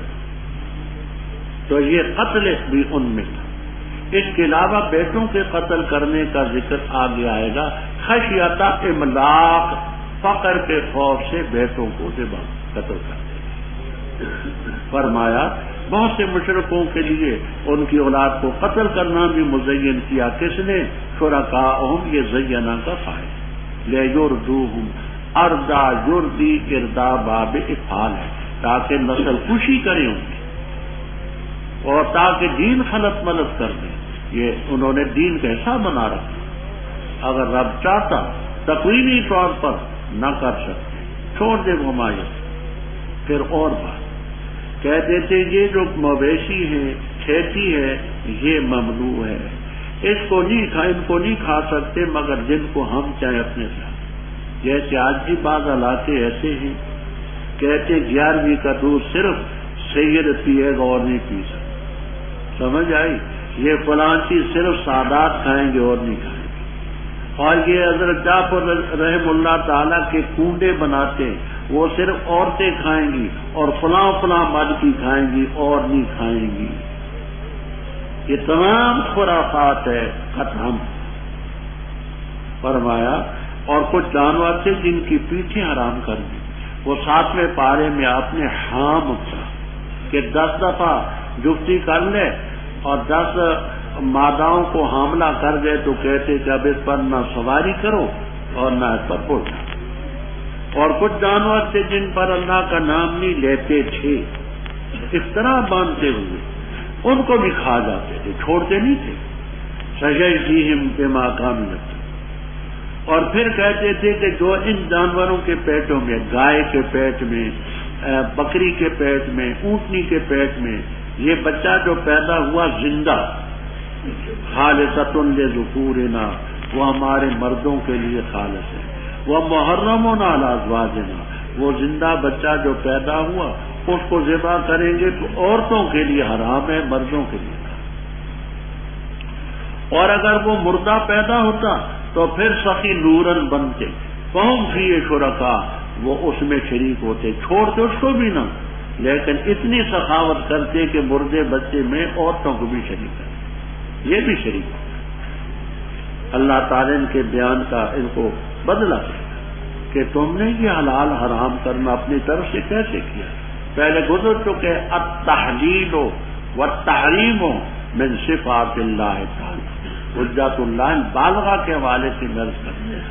[SPEAKER 1] تو یہ قتل بھی ان میں تھا۔ اس کے علاوہ بیٹوں کے قتل کرنے کا ذکر آگے آئے گا، خشیت املاق، فقر کے خوف سے بیٹوں کو قتل کرتے۔ فرمایا بہت سے مشرکوں کے لیے ان کی اولاد کو قتل کرنا بھی مزین کیا، کس نے؟ شرکاءہم، یہ زینہ کا فائل، لیردوہم اردا یردی اردا باب افعال ہے، تاکہ نسل کشی کریں ان کی اور تاکہ دین خلط ملط کر دیں۔ یہ انہوں نے دین کا حصہ بنا رکھا، اگر رب چاہتا تقویمی طور پر نہ کر سکتے، چھوڑ دے ممایت۔ پھر اور بات کہتے تھے یہ جو مویشی ہے، کھیتی ہے، یہ ممنوع ہے، ان کو نہیں کھا سکتے مگر جن کو ہم چاہیں اپنے ساتھ۔ جیسے آج بھی بعض علاقے ایسے ہیں، کہتے 11ویں کا دودھ صرف سید پیے گا اور نہیں پی سکتا، سمجھ آئی؟ یہ فلاں چیز صرف سادات کھائیں گے اور نہیں کھائیں گے۔ اور یہ حضرت جعفر رحم اللہ تعالیٰ کے کنڈے بناتے ہیں، وہ صرف عورتیں کھائیں گی اور فلاں فلاں مد کی کھائیں گی اور نہیں کھائیں گی۔ یہ تمام خرافات ہے، ختم۔ فرمایا اور کچھ جانور تھے جن کی پیٹھیں حرام کر دی، وہ 7ویں پارے میں آپ نے حام کہا کہ 10 دفعہ جفتی کر لے اور 10 ماداؤں کو حاملہ کر گئے تو کہتے کہ اب اس پر نہ سواری کرو اور نہ اس پر اٹھو۔ اور کچھ جانور تھے جن پر اللہ کا نام نہیں لیتے تھے، اس طرح باندھتے ہوئے ان کو بھی کھا جاتے تھے، چھوڑتے نہیں تھے۔ سَيَجْزِيهِمْ بِمَا كَانُوا يَكْسِبُونَ۔ اور پھر کہتے تھے کہ جو ان جانوروں کے پیٹوں میں، گائے کے پیٹ میں، بکری کے پیٹ میں، اونٹنی کے پیٹ میں، یہ بچہ جو پیدا ہوا زندہ، خالصۃ لذکورنا، وہ ہمارے مردوں کے لیے خالص ہے، وہ محرم علی ازواجنا، وہ زندہ بچہ جو پیدا ہوا اس کو ذبح کریں گے تو عورتوں کے لیے حرام ہے، مردوں کے لیے حرام۔ اور اگر وہ مردہ پیدا ہوتا تو پھر سخی نورن بنتے، فہم فیہ شرکاء، وہ اس میں شریک ہوتے، چھوڑتے اس کو بھی نہ، لیکن اتنی سخاوت کرتے کہ مردے بچے میں عورتوں کو بھی شریک کرتے، یہ بھی شریک ہوتا۔ اللہ تعالیٰ ان کے بیان کا ان کو بدلا کہ تم نے یہ حلال حرام کرنا اپنی طرف سے کیسے کیا؟ پہلے گزر چکے التحلیل والتحریم من صفات اللہ تعالی، حجت اللہ بالغہ کے حوالے سے درج کرتے ہیں،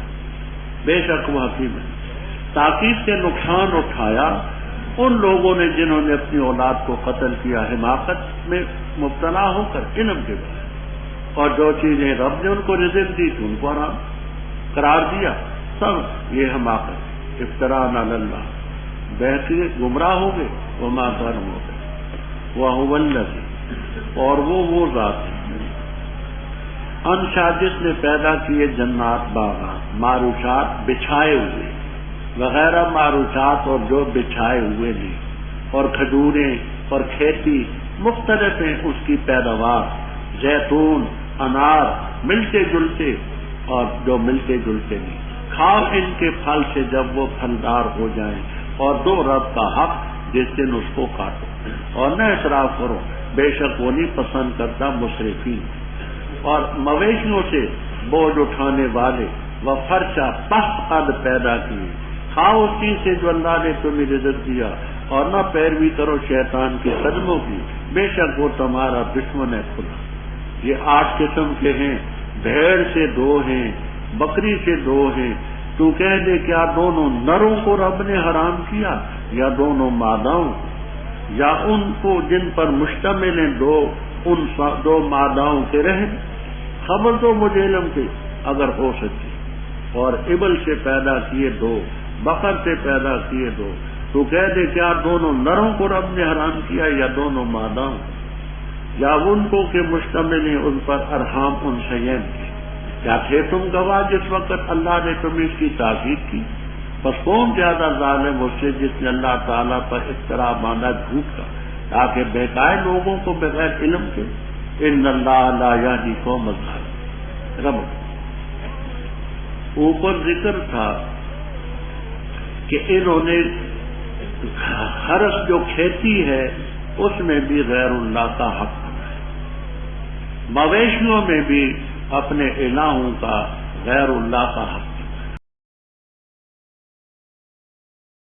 [SPEAKER 1] بے شک وہ حکیم ہے۔ تاکید سے نقصان اٹھایا ان لوگوں نے جنہوں نے اپنی اولاد کو قتل کیا حماقت میں مبتلا ہو کر علم کے بعد، اور جو چیزیں رب نے ان کو رزق دی تو ان کو حرام قرار دیا، سب یہ حماقت، افتراء علی اللہ، بہتر گمراہ ہو گئے، وما ظلم ہو گئے، وہو الذی، اور وہ ذات ہے انشا جس نے پیدا کیے جنات باغات، معروشات بچھائے ہوئے، وغیرہ معروشات اور جو بچھائے ہوئے نہیں، اور کھجوریں اور کھیتی مختلف ہیں اس کی پیداوار، زیتون انار ملتے جلتے اور جو ملتے جلتے نہیں، کھاؤ ان کے پھل سے جب وہ پھلدار ہو جائیں، اور دو رب کا حق جس دن اس کو کاٹو، اور نہ اسراف کرو، بے شک وہ نہیں پسند کرتا مسرفین۔ اور مویشیوں سے بوجھ اٹھانے والے وہ فرشہ پست قد پیدا کیے، کھاؤ اس چیز سے جو اللہ نے تمہیں رزق دیا، اور نہ پیروی کرو شیطان کے قدموں کی، بے شک وہ تمہارا دشمن ہے کھلا۔ یہ 8 قسم کے ہیں، بھیڑ سے 2 ہیں، بکری سے 2 ہیں، تو کہہ دے کیا دونوں نروں کو رب نے حرام کیا یا دونوں ماداؤں، یا ان کو جن پر مشتمل ہیں ان 2 ماداؤں کے رہن، خبر دو مجھے علم کے اگر ہو سکتی۔ اور ابل سے پیدا کیے 2، بقر سے پیدا کیے 2، تو کہہ دے کیا دونوں نروں کو رب نے حرام کیا یا دونوں ماداؤں۔ یا ان کو کہ مشتمل ہیں ان پر ارحام انثیین کی، کیا تھے تم گواہ جس وقت اللہ نے تمہیں اس کی تاکید کی؟ بس کون زیادہ ظالم اس سے جس نے اللہ تعالیٰ پر افترا باندھا جھوٹ کا تاکہ بہکائے لوگوں کو بغیر علم کے۔ ان اللہ لا یہدی القوم الظالمین۔ رب اوپر ذکر تھا کہ انہوں نے حرث جو کھیتی ہے اس میں بھی غیر اللہ کا حق بنایا، مویشیوں میں بھی اپنے الہوں کا غیر اللہ کا حق